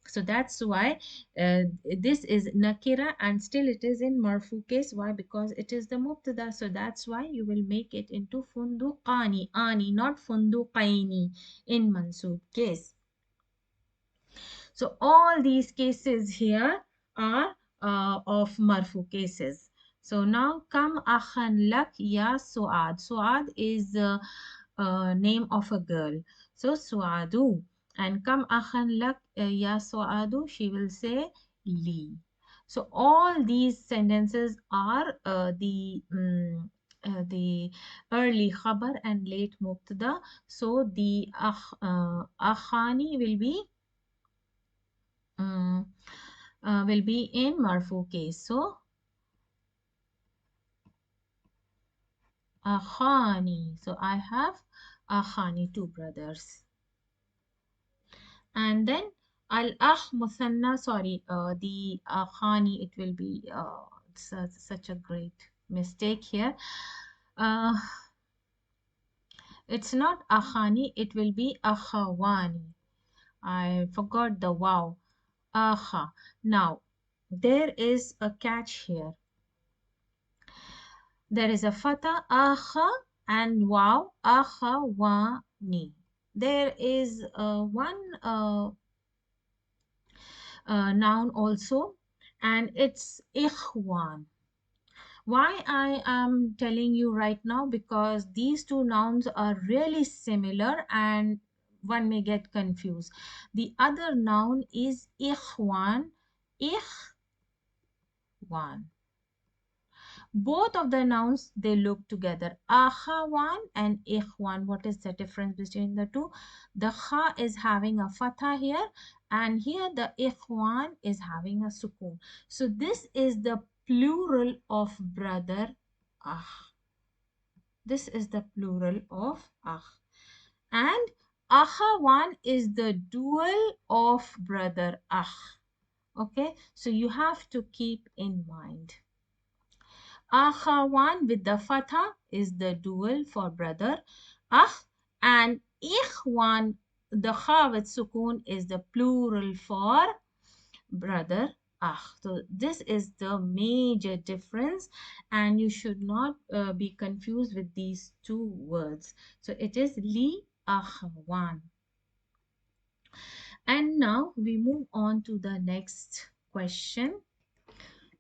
So that's why this is nakira and still it is in marfu case. Why? Because it is the mubtada. So that's why you will make it into funduqani, ani, not funduqaini in mansoob case. So all these cases here are of marfu cases. So now come akhan lak ya Suad. Suad is name of a girl. So Suadu. And come akhan lak ya Suadu, she will say li. So all these sentences are the early khabar and late mubtada. So the akhani will be in marfu case. So akhani. So I have akhani, two brothers. And then al akh muthanna, sorry, the akhani, it will be such a great mistake here. It's not akhani, it will be akhawani. I forgot the wow. Aha. Now, there is a catch here. There is a fatha, aha, and wow, akhawani. There is one noun also, and it's ikhwan. Why I am telling you right now? Because these two nouns are really similar and one may get confused. The other noun is ikhwan, ikhwan. Both of the nouns, they look together. Akhawan and ikhwan. What is the difference between the two? The kha is having a fatha here, and here the ikhwan is having a sukoon. So this is the plural of brother akh. This is the plural of akh. And akhawan is the dual of brother akh. Okay, so you have to keep in mind. Akhawan with the fatha is the dual for brother akh, and ikhwan, the kha with sukoon, is the plural for brother akh. So this is the major difference, and you should not be confused with these two words. So it is li akhwan. And now we move on to the next question.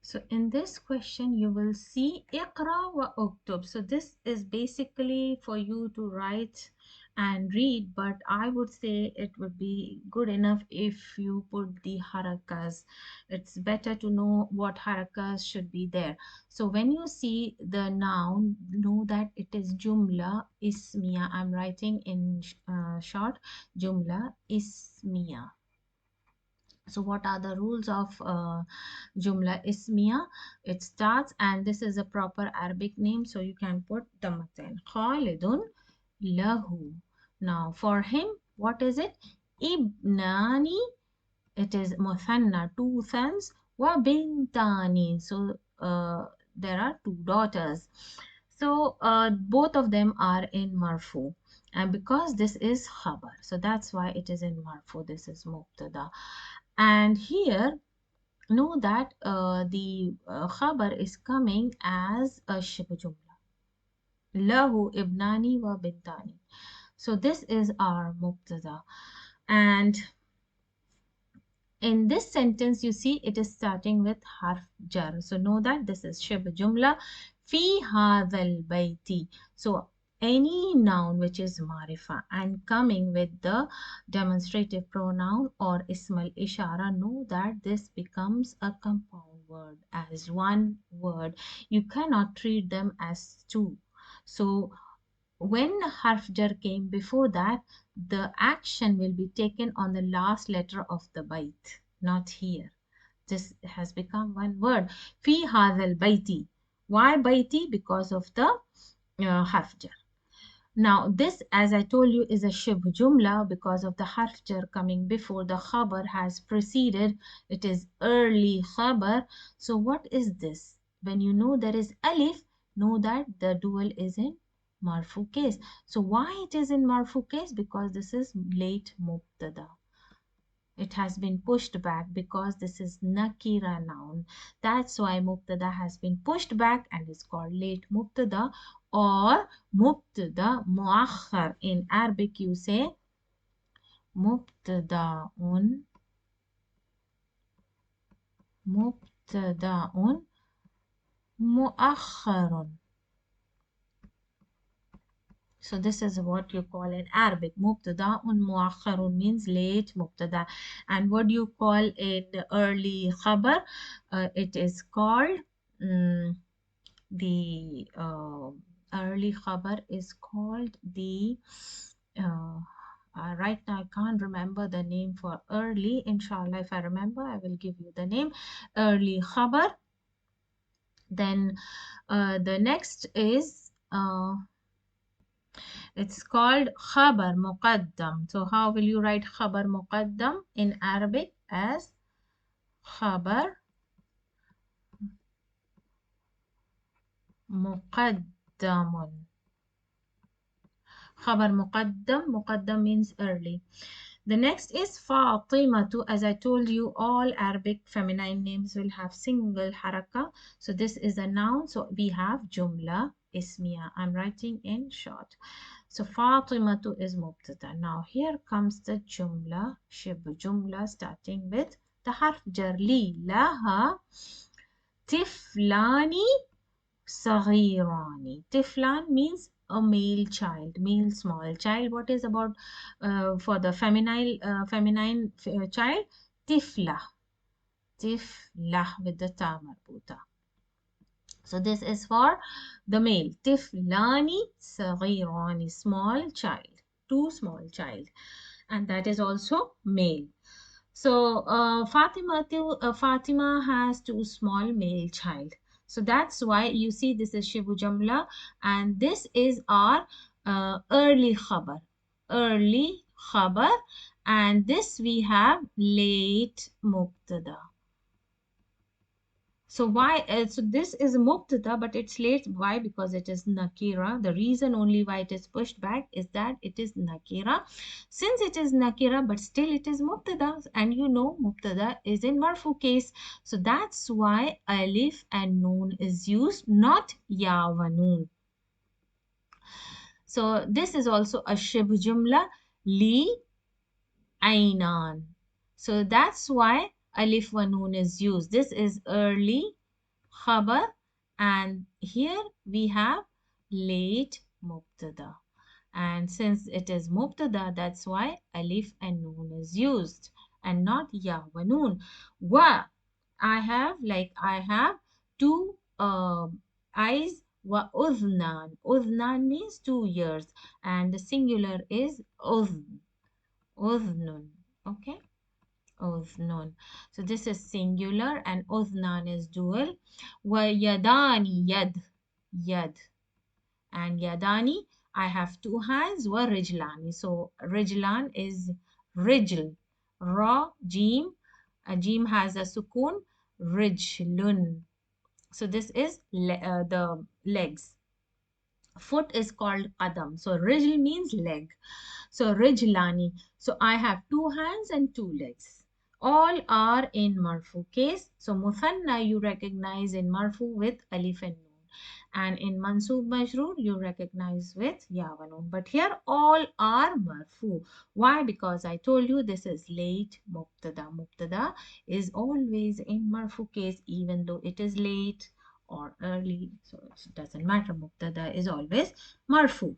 So in this question, you will see Iqra wa uktub. So this is basically for you to write and read, but I would say it would be good enough if you put the harakas. It's better to know what harakas should be there. So when you see the noun, know that it is jumla ismiya. I'm writing in short, jumla ismiya. So what are the rules of Jumla Ismiya? It starts, and this is a proper Arabic name, so you can put Damatain. Khalidun lahu. Now for him, what is it? Ibnani. It is Muthanna, two sons. Wa bintani. So there are two daughters. So both of them are in marfu, and because this is khabar, so that's why it is in marfu. This is mubtada. And here know that the khabar is coming as a shibh jumla. Lahu ibnani wa bintani. So this is our mubtada. And in this sentence, you see it is starting with harf jar. So know that this is shibh jumla fi hadhal bayti. So any noun which is marifa and coming with the demonstrative pronoun or ismal ishara, know that this becomes a compound word as one word. You cannot treat them as two. So when harf jar came before that, the action will be taken on the last letter of the bait, not here. This has become one word. Fi hadhal baiti. Why baiti? Because of the harf jar. Now, this, as I told you, is a shibh jumla because of the harf jar coming before the khabar has preceded. It is early khabar. So, what is this? When you know there is alif, know that the dual is in marfu case. So, why it is in marfu case? Because this is late mubtada. It has been pushed back because this is nakira noun. That's why mubtada has been pushed back and is called late mubtada or mubtada muakhar. In Arabic you say mubtadaun mubtadaun muakharun. So this is what you call in Arabic. Mubtada'un muakharun means late mubtada. And what do you call in early khabar? It is called the early khabar is called the right now I can't remember the name for early. Inshallah, if I remember, I will give you the name. Early khabar. Then the next is it's called khabar muqaddam. So how will you write khabar muqaddam in Arabic? As khabar muqaddamun. Khabar muqaddam. Muqaddam means early. The next is Fatimatu. As I told you, all Arabic feminine names will have single haraka. So this is a noun. So we have jumla ismiya. I'm writing in short. So Fatimatu is mubtada. Now here comes the jumla, shib jumla starting with the harf jar li. Laha tiflani saghirani. Tiflan means a male child, male small child. What is about for the feminine child? Tifla. Tifla with the ta marbuta. So this is for the male. Tiflani saghirani, small child, two small child, and that is also male. So Fatima has two small male child. So that's why you see this is Shibu Jamla, and this is our early khabar. Early khabar, and this we have late mubtada. So why? So this is mubtada, but it's late. Why? Because it is nakira. The reason only why it is pushed back is that it is nakira. Since it is nakira, but still it is mubtada, and you know mubtada is in marfu case. So that's why alif and noon is used, not ya wa noon. So this is also a shibh jumla li ainan. So that's why alif wa noon is used. This is early khabar, and here we have late mubtada, and since it is mubtada, that's why alif and noon is used and not ya wa noon. Wa, I have two eyes. Wa udhnan. Udhnan means 2 ears, and the singular is udhnun. Okay, udhnun. So this is singular and udhnan is dual. Wa yadani, yad. And yadani, I have two hands. Wa rijlani. So rijlan is rijl. Ra, jim. A jim has a sukun. Rijlun. So this is the legs. Foot is called qadam. So rijl means leg. So rijlani. So I have two hands and two legs. All are in marfu case. So muthanna you recognize in marfu with alif and noon. And in mansoof majroor you recognize with ya wa noon. But here all are marfu. Why? Because I told you this is late mubtada. Mubtada is always in marfu case even though it is late or early. So it doesn't matter. Mubtada is always marfu.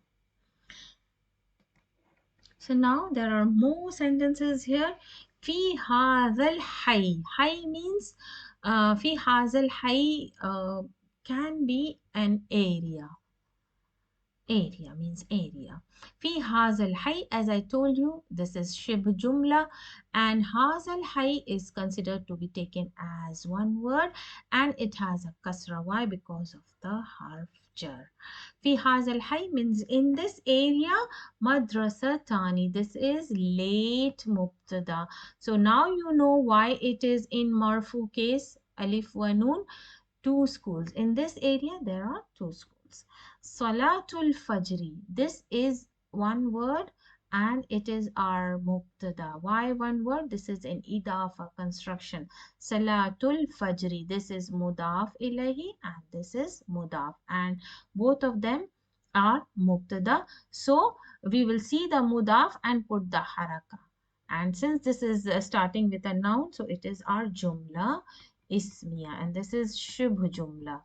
So now there are more sentences here. في هذا الحي. حي means في هذا الحي can be an area. Area means area. في هذا الحي, as I told you, this is شبه جملة, and هذا الحي is considered to be taken as one word and it has a kasra. Why? Because of the harf jar. في هذا الحي means in this area مدرستان. This is late مبتدا. So now you know why it is in marfu case alif wa noon. Two schools. In this area, there are two schools. Salatul Fajri. This is one word and it is our mubtada. Why one word? This is an idafa construction. Salatul Fajri. This is mudaf ilahi and this is mudaf. And both of them are mubtada. So we will see the mudaf and put the haraka. And since this is starting with a noun, so it is our jumla ismiya, and this is shubh jumla.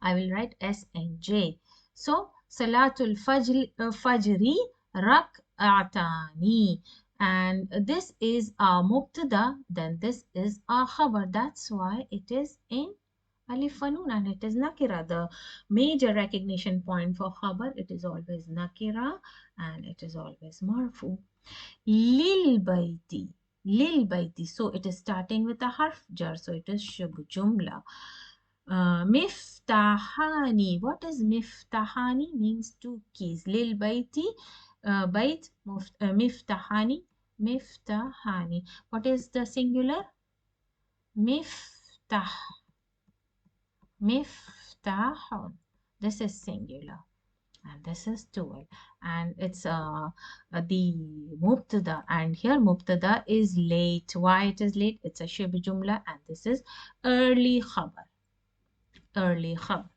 I will write S and J. So salatul fajri rak'atani, and this is a mubtada, then this is a khabar. That's why it is in alif wa noon and it is nakira. The major recognition point for khabar, it is always nakira and it is always marfu. Lil baiti. Lil baiti. So it is starting with a harf jar. So it is shub jumla. Miftahani. What is miftahani? Means two keys. Lil baiti. Bait. Miftahani. Miftahani. What is the singular? Miftah. Miftahun. This is singular. And this is 12 and it's the mubtada, and here mubtada is late. Why it is late? It's a shib jumla and this is early khabar. Early khabar.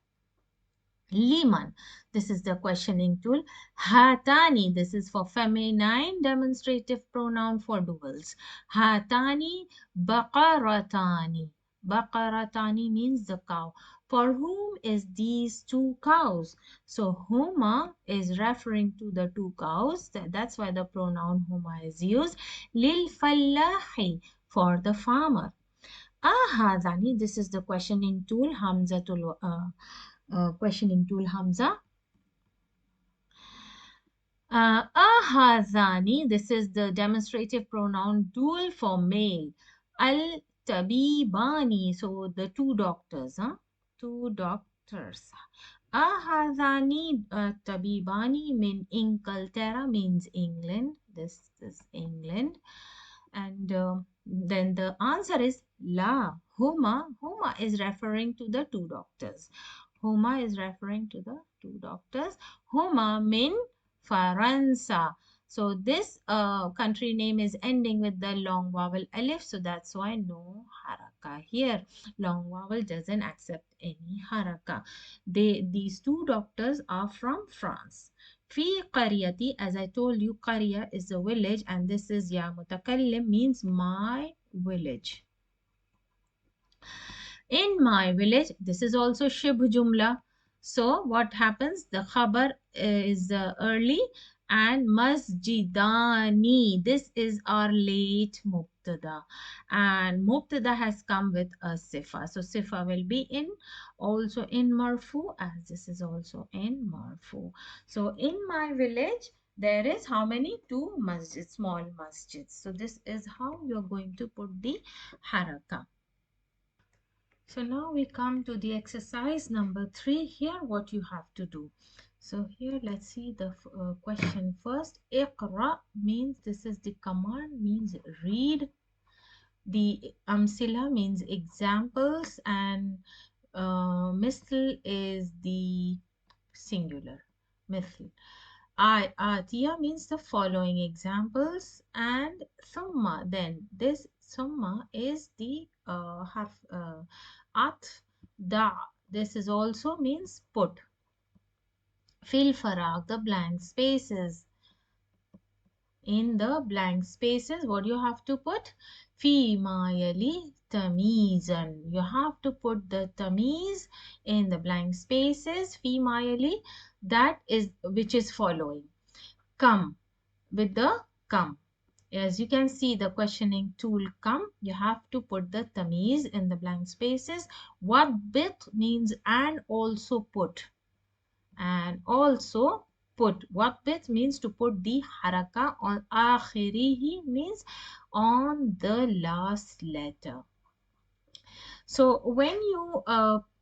Liman, this is the questioning tool. Hatani, this is for feminine demonstrative pronoun for duals. Hatani baqaratani. Baqaratani means the cow. For whom is these two cows? So huma is referring to the two cows. That's why the pronoun huma is used. Lil fallahi, for the farmer. Ahadani, this is the questioning tool. Hamzatul questioning tool Hamza. Ahazani, this is the demonstrative pronoun dual for male. Al tabibani, so the two doctors, huh? Two doctors. Ahazani tabibani min Inglaterra means England. This is England. And then the answer is La. Huma is referring to the two doctors. Huma is referring to the two doctors. Huma min Faransa. So this country name is ending with the long vowel alif. So that's why no haraka here. Long vowel doesn't accept any haraka. These two doctors are from France. في قريتي, as I told you, قرية is a village and this is ya mutakallim means my village. In my village, this is also shibh jumla. So what happens? The khabar is early and masjidani. This is our late mubtada. And mubtada has come with a sifa. So sifa will be in also in marfu as this is also in marfu. So in my village, there is how many? Two masjids, small masjids. So this is how you're going to put the haraka. So now we come to the exercise number 3. Here what you have to do. So here let's see the question first. Iqra means this is the command, means read. The amsila means examples, and misl is the singular. Misl. Atiya means the following examples, and summa, then this summa is the harf at da. This is also means put. Fil farag, the blank spaces. In the blank spaces, what you have to put? Fi ma yali tamizan. You have to put the tamiz in the blank spaces. Fi ma yali, that is which is following. Come, with the come. As you can see, the questioning tool come, you have to put the tamiz in the blank spaces. What bit means and also put. And also put. What bit means to put the haraka on akhirihi, means on the last letter. So when you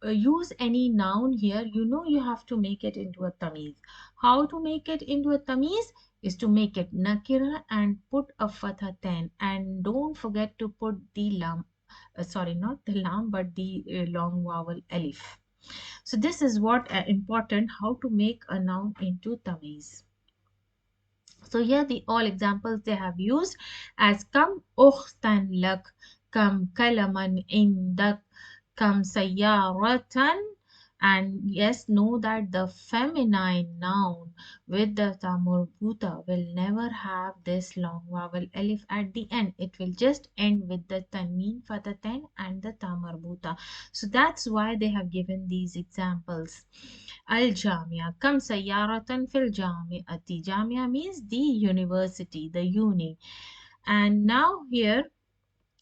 use any noun here, you know you have to make it into a tamiz. How to make it into a tamiz is to make it nakira and put a fatha 10, and don't forget to put the lam, sorry, not the lam, but the long vowel alif. So this is what important, how to make a noun into tamiz. So here the all examples they have used as kam ukhtan lak, kam kalaman indak, kam sayyaratan. And yes, know that the feminine noun with the tamurbuta will never have this long vowel alif at the end. It will just end with the tanween fatatan and the tamarbuta. So that's why they have given these examples. Al Jamia, kam sayyaratan fil jami'ati. Jamia means the university, the uni. And now here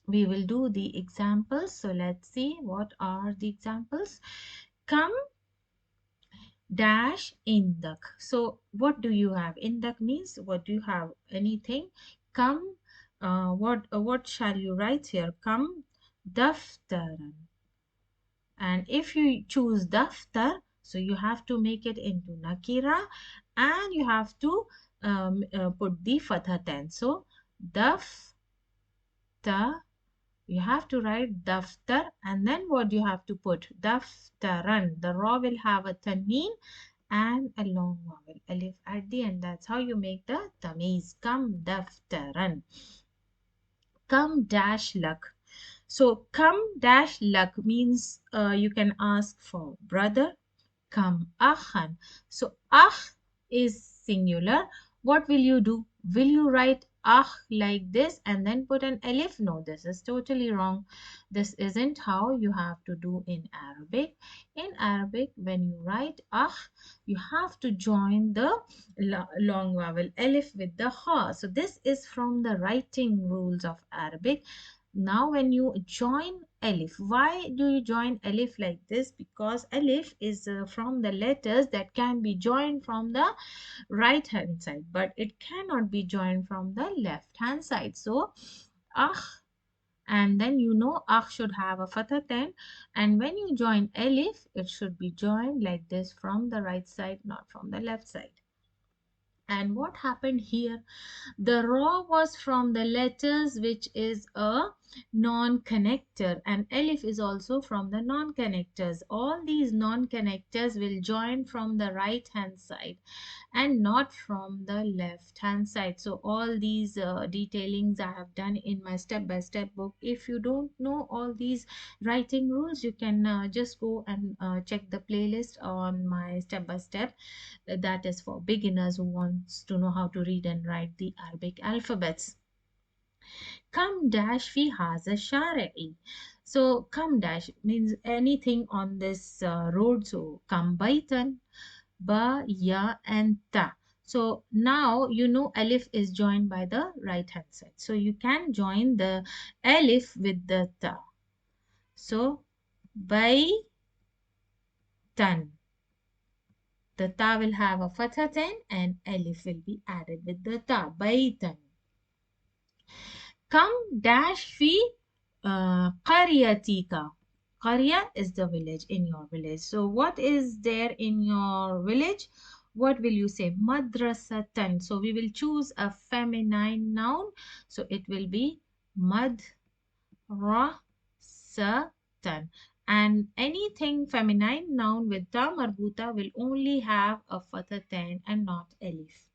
we will do the examples. So let's see what are the examples. Come dash indak. So what do you have? Indak means what do you have? Anything. Come, what shall you write here? Come daftaran. And if you choose daftar, so you have to make it into nakira, and you have to put the fatha 10. So daftar, you have to write daftar, and then what you have to put? Daftaran. The ra will have a tanween and a long vowel alif at the end. That's how you make the tamiz. Come daftaran. Come dash luck. So come dash luck means you can ask for brother. Come akhan. So akh is singular. What will you do? Will you write akh like this and then put an alif? No, this is totally wrong. This isn't how you have to do in Arabic. In Arabic, when you write akh, you have to join the long vowel alif with the ha. So this is from the writing rules of Arabic. Now when you join alif, why do you join alif like this? Because alif is from the letters that can be joined from the right hand side, but it cannot be joined from the left hand side. So ah, and then you know akh should have a fatha 10, and when you join alif it should be joined like this from the right side, not from the left side. And what happened here? The raw was from the letters which is a non-connector, and alif is also from the non-connectors. All these non-connectors will join from the right hand side and not from the left hand side. So all these detailings I have done in my step-by-step book. If you don't know all these writing rules, you can just go and check the playlist on my step-by-step. That is for beginners who wants to know how to read and write the Arabic alphabets. Come dash fi haza shari'i. So come dash means anything on this road. So come baitan, ba, ya, and ta. So now you know alif is joined by the right hand side. So you can join the alif with the ta. So baitan. The ta will have a fatha 10 and alif will be added with the ta. Baitan. Come dash fi qaryatika. Qarya is the village, in your village. So what is there in your village? What will you say? Madrasatan. So we will choose a feminine noun. So it will be madrasatan. And anything feminine noun with ta marbuta will only have a fathatain and not elif.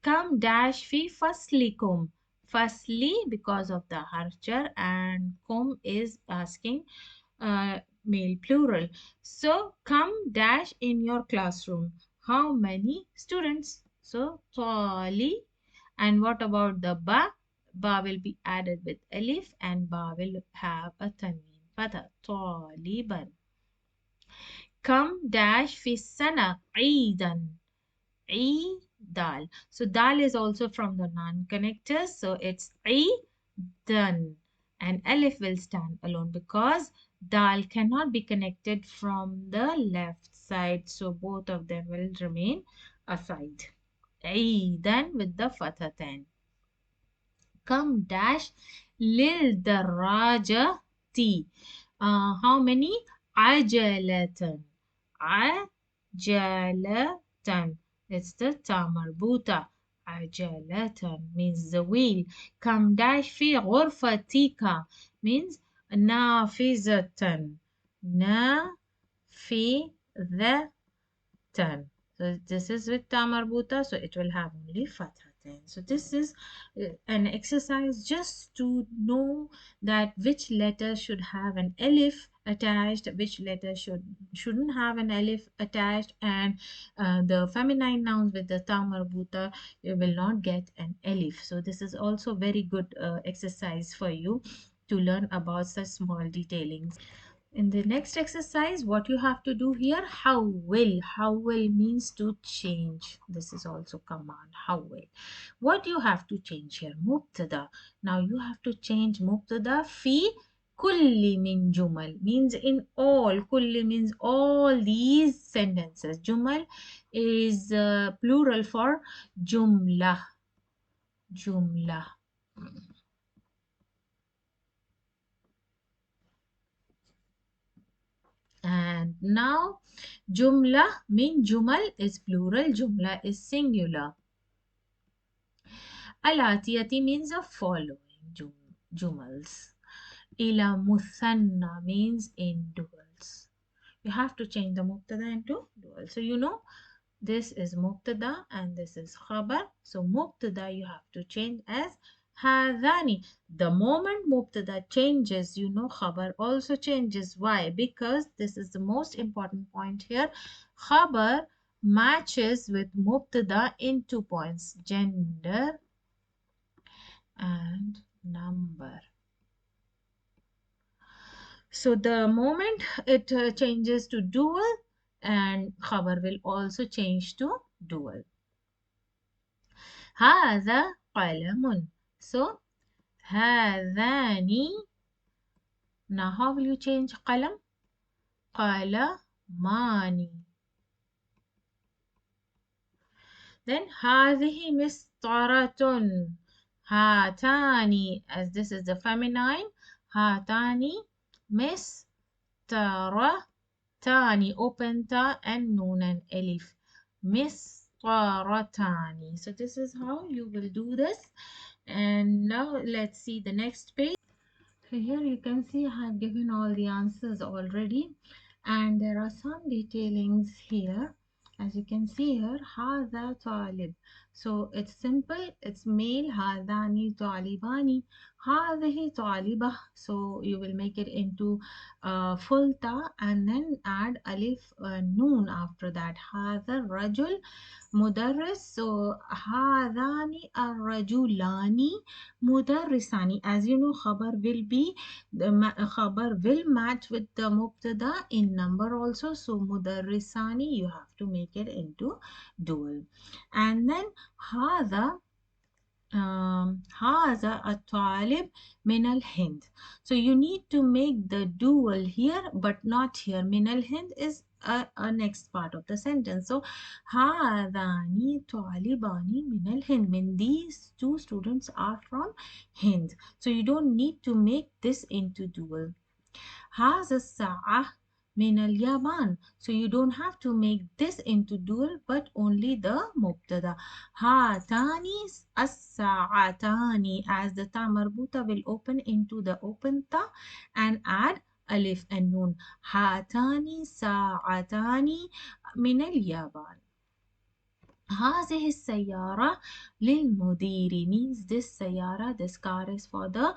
Come dash fi faslikum. Firstly, because of the harcher, and kum is asking male plural. So come dash in your classroom. How many students? So tali. And what about the ba? Ba will be added with alif and ba will have a tanween. Fatha. Taliban. Come dash fi sana. Eidan. E dal. So dal is also from the non-connectors. So it's I done. And alif will stand alone because dal cannot be connected from the left side. So both of them will remain aside. I then with the fathatain. Come dash lil daraja T. How many? Ajalatan. Ajalatan. It's the tamarbuta. Ajalatan means the wheel. Come dash fi ghurfatika means nafizatan. Nafizatan. So this is with ta marbuta, so it will have only fathatain. So this is an exercise just to know that which letter should have an elif attached, which letter shouldn't have an elif attached, and the feminine nouns with the ta marbuta, you will not get an elif. So this is also very good exercise for you to learn about such small detailings. In the next exercise, what you have to do here, how will. How will means to change. This is also command, how will. What you have to change here? Mubtada. Now you have to change mubtada fi kulli min jumal means in all. Kulli means all these sentences. Jumal is plural for jumla. Jumla. And now jumla mean jumal is plural, jumla is singular. Al-atiyati means the following jumals. Ila muthanna means in duals. You have to change the mubtada into dual. So you know this is mubtada and this is khabar. So mubtada you have to change as hadani. The moment mubtada changes, you know khabar also changes. Why? Because this is the most important point here. Khabar matches with mubtada in 2 points: gender and number. So the moment it changes to dual, and khabar will also change to dual. هذا قلم. So هذان. Now how will you change قلم? قلمان. Then هذه مسطرة. هاتان, as this is the feminine. هاتان مسطرتان. Open ta and noon and elif. مسطرتان. So this is how you will do this. And now let's see the next page. So here you can see I have given all the answers already, and there are some detailings here. As you can see here, هذا طالب. So it's simple, it's male. هذان طالبان. هذه طالبة. So you will make it into full ta and then add alif noon after that. هذا الرجل مدرس. So هذان الرجلان مدرسان. As you know, khabar will be khabar will match with the mubtada in number also. So mudarrisani you have to make it into dual. And then هذا هذا الطالب من الهند. So you need to make the dual here but not here. من الهند is a next part of the sentence. So هذان طالبان من الهند. Mean these two students are from Hind. So you don't need to make this into dual. هذا الساعة من اليابان. So you don't have to make this into dual but only the مبتدا. هاتان الساعتان, as the ta marbuta will open into the open ta and add alif and noon. هاتان ساعتان من اليابان. هذه السيارة للمدير means this سيارة, this car is for the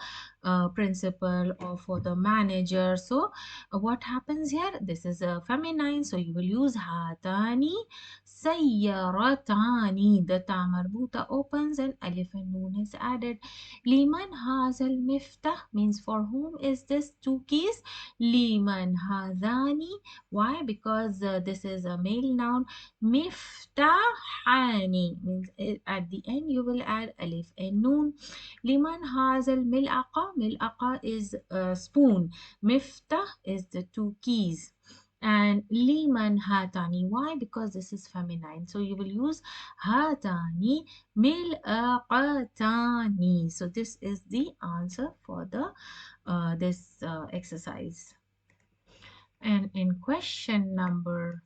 principal or for the manager. So what happens here? This is a feminine, so you will use هاتان سيارتان. The ta marbuta opens and alif and noon is added. لمن هذا المفتاح means for whom is this two keys? لمن هذان. Why? Because this is a male noun. مفتاحان means at the end you will add alif and noon. لمن هذا الملعقة, ملعقة is a spoon, مفتاح is the two keys, and liman hatani. Why? Because this is feminine, so you will use hatani mil'aqatani. So this is the answer for the this exercise. And in question number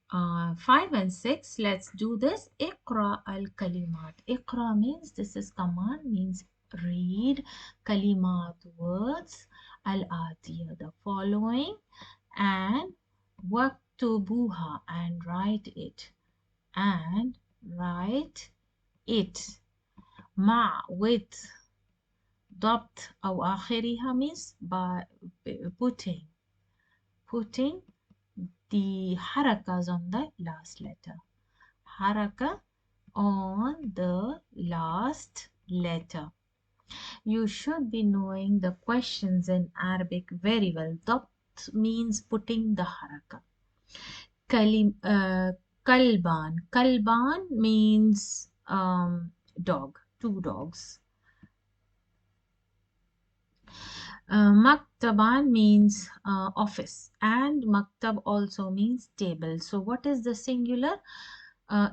5 and 6, let's do this. Iqra al-kalimat. Iqra means this is command, means read. Kalimat, words. Al-atiya, the following. And waktubuha, and write it. And write it. Ma, with. Dabt أو آخرها means by putting the harakas on the last letter. Haraka on the last letter. You should be knowing the questions in Arabic very well. Dabt means putting the haraka. Kalban. Kalban means dog, two dogs. Maktaban means office, and maktab also means table. So what is the singular?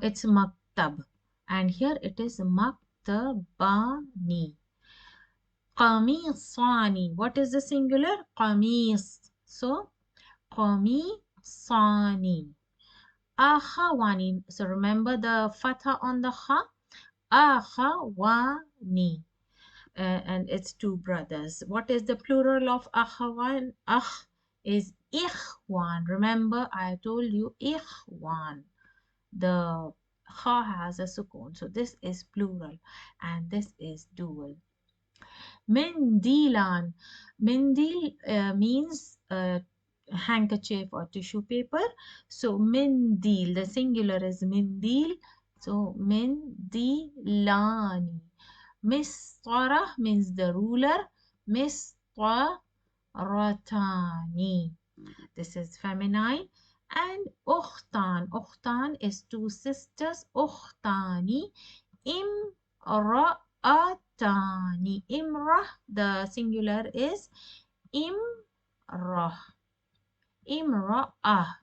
It's maktab, and here it is maktabani. Qamisani. What is the singular? Qamis. So qamisani. Akhawani. So remember the fatha on the kha. Akhawani. And it's two brothers. What is the plural of akhawan? Akh is ikhwan. Remember, I told you ikhwan. The kha has a sukun, so this is plural and this is dual. Mendilan. Mendil means handkerchief or tissue paper. So mendil, the singular is mendil. So mendilani. Mistarah means the ruler. Mistaratani. This is feminine. And ukhtan. Ukhtan is two sisters. Ukhtani. Imra'atani. Imrah, the singular is imrah. Imra'ah.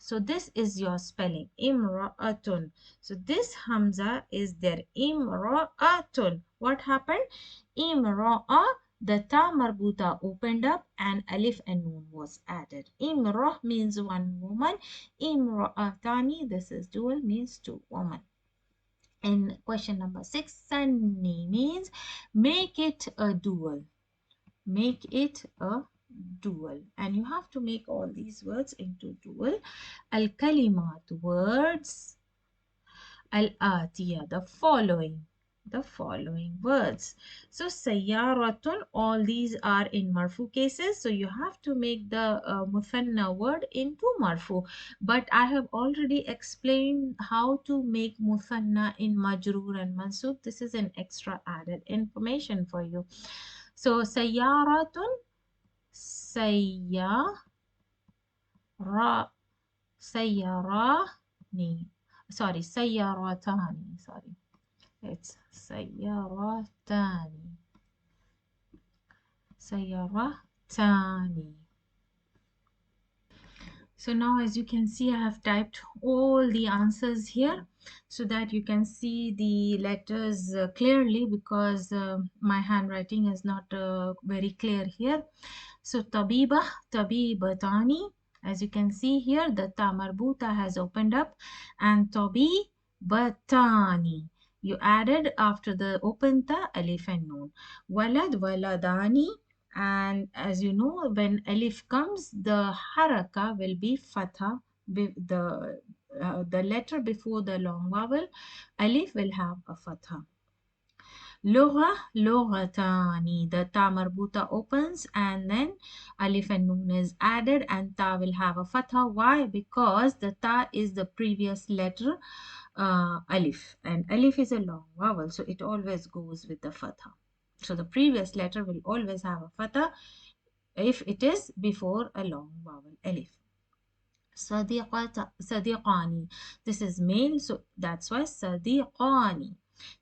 So this is your spelling, imra'atun. So this hamza is there, imra'atun. What happened? Imra'a, the ta marbuta opened up and alif and noon was added. Imra means one woman. Imra'atani, this is dual, means two women. In question number 6, sanni means make it a dual. Make it a dual, and you have to make all these words into dual. Al-kalimat, words. Al-atiya, the following words. So sayyaratun, all these are in marfu cases, so you have to make the muthanna word into marfu, but I have already explained how to make muthanna in majroor and mansoof. This is an extra added information for you. So sayyaratun, sayyarani. Sorry, sayyaratani. Sorry, it's sayyaratani. Sayyaratani. So now, as you can see, I have typed all the answers here so that you can see the letters clearly, because my handwriting is not very clear here. So tabiba, tabibatani, As you can see here, the ta marbuta has opened up, and tobi batani. You added after the open ta alif and noon. Walad waladani. And as you know, when alif comes, the haraka will be fatha. The letter before the long vowel, alif will have a fatha. Lugha, lughatani. The ta marbuta opens and then alif and noon is added and ta will have a fatha. Why? Because the ta is the previous letter alif, and alif is a long vowel, so it always goes with the fatha. So the previous letter will always have a fatha if it is before a long vowel alif. Sadiqani. This is male, so that's why Sadiqani.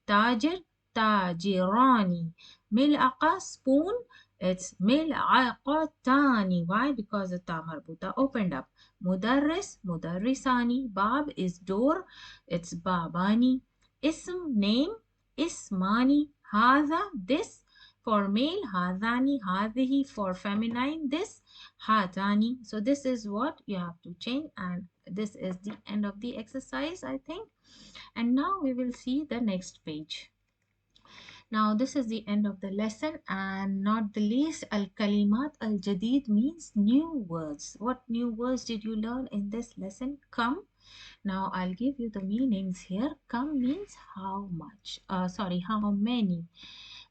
Tajir, Tajirani. Mil'aqa, spoon, it's Mil'aqatani. Why? Because the ta marbuta opened up. Mudarris, Mudarrisani. Bab is door, it's Babani. Ism, name, Ismani. Hadha, this. For male, Hadani, Hadihi. For feminine, this. Hatani. So this is what you have to change, and this is the end of the exercise, I think. And now we will see the next page. Now this is the end of the lesson, and not the least, al-kalimat al-jadid means new words. What new words did you learn in this lesson? Come. Now I'll give you the meanings here. Come means how much, how many,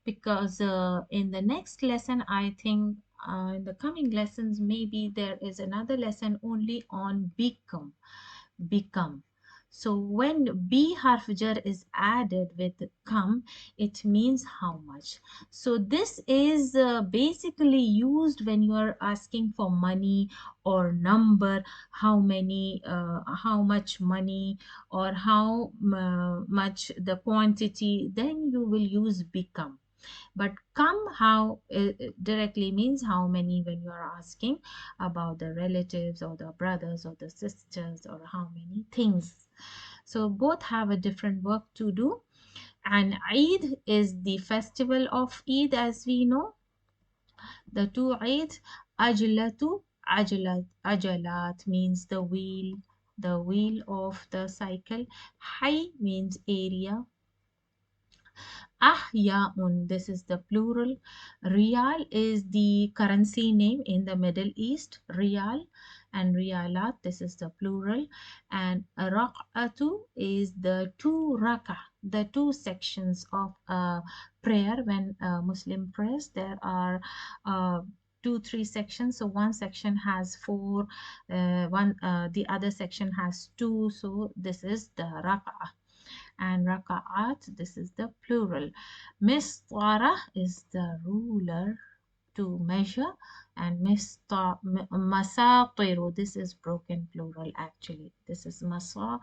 because in the next lesson, I think in the coming lessons, maybe there is another lesson only on become. So when B harf jar is added with come, it means how much. So this is basically used when you are asking for money or number, how many, how much money, or how much the quantity, then you will use become. But come how directly means how many when you are asking about the relatives or the brothers or the sisters or how many things. So both have a different work to do. And Eid is the festival of Eid, as we know. The two Eid, Ajlatu, Ajalat means the wheel of the cycle. Hay means area. Ahyaun, this is the plural. Riyal is the currency name in the Middle East. Riyal and riyalat, this is the plural. And raq'atu is the two rak'ah, the two sections of prayer. When Muslim prays, there are two, three sections. So one section has four, the other section has two. So this is the rak'ah. And raka'at, this is the plural. Mistara is the ruler to measure, and masatiru, this is broken plural actually. This is masatiru.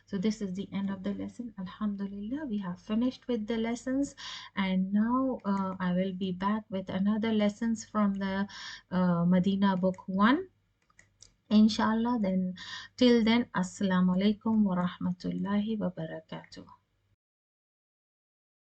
So this is the end of the lesson. Alhamdulillah, we have finished with the lessons, and now I will be back with another lessons from the Madina book 1. Inshallah, then till then, assalamu alaikum wa rahmatullahi wa barakatuh.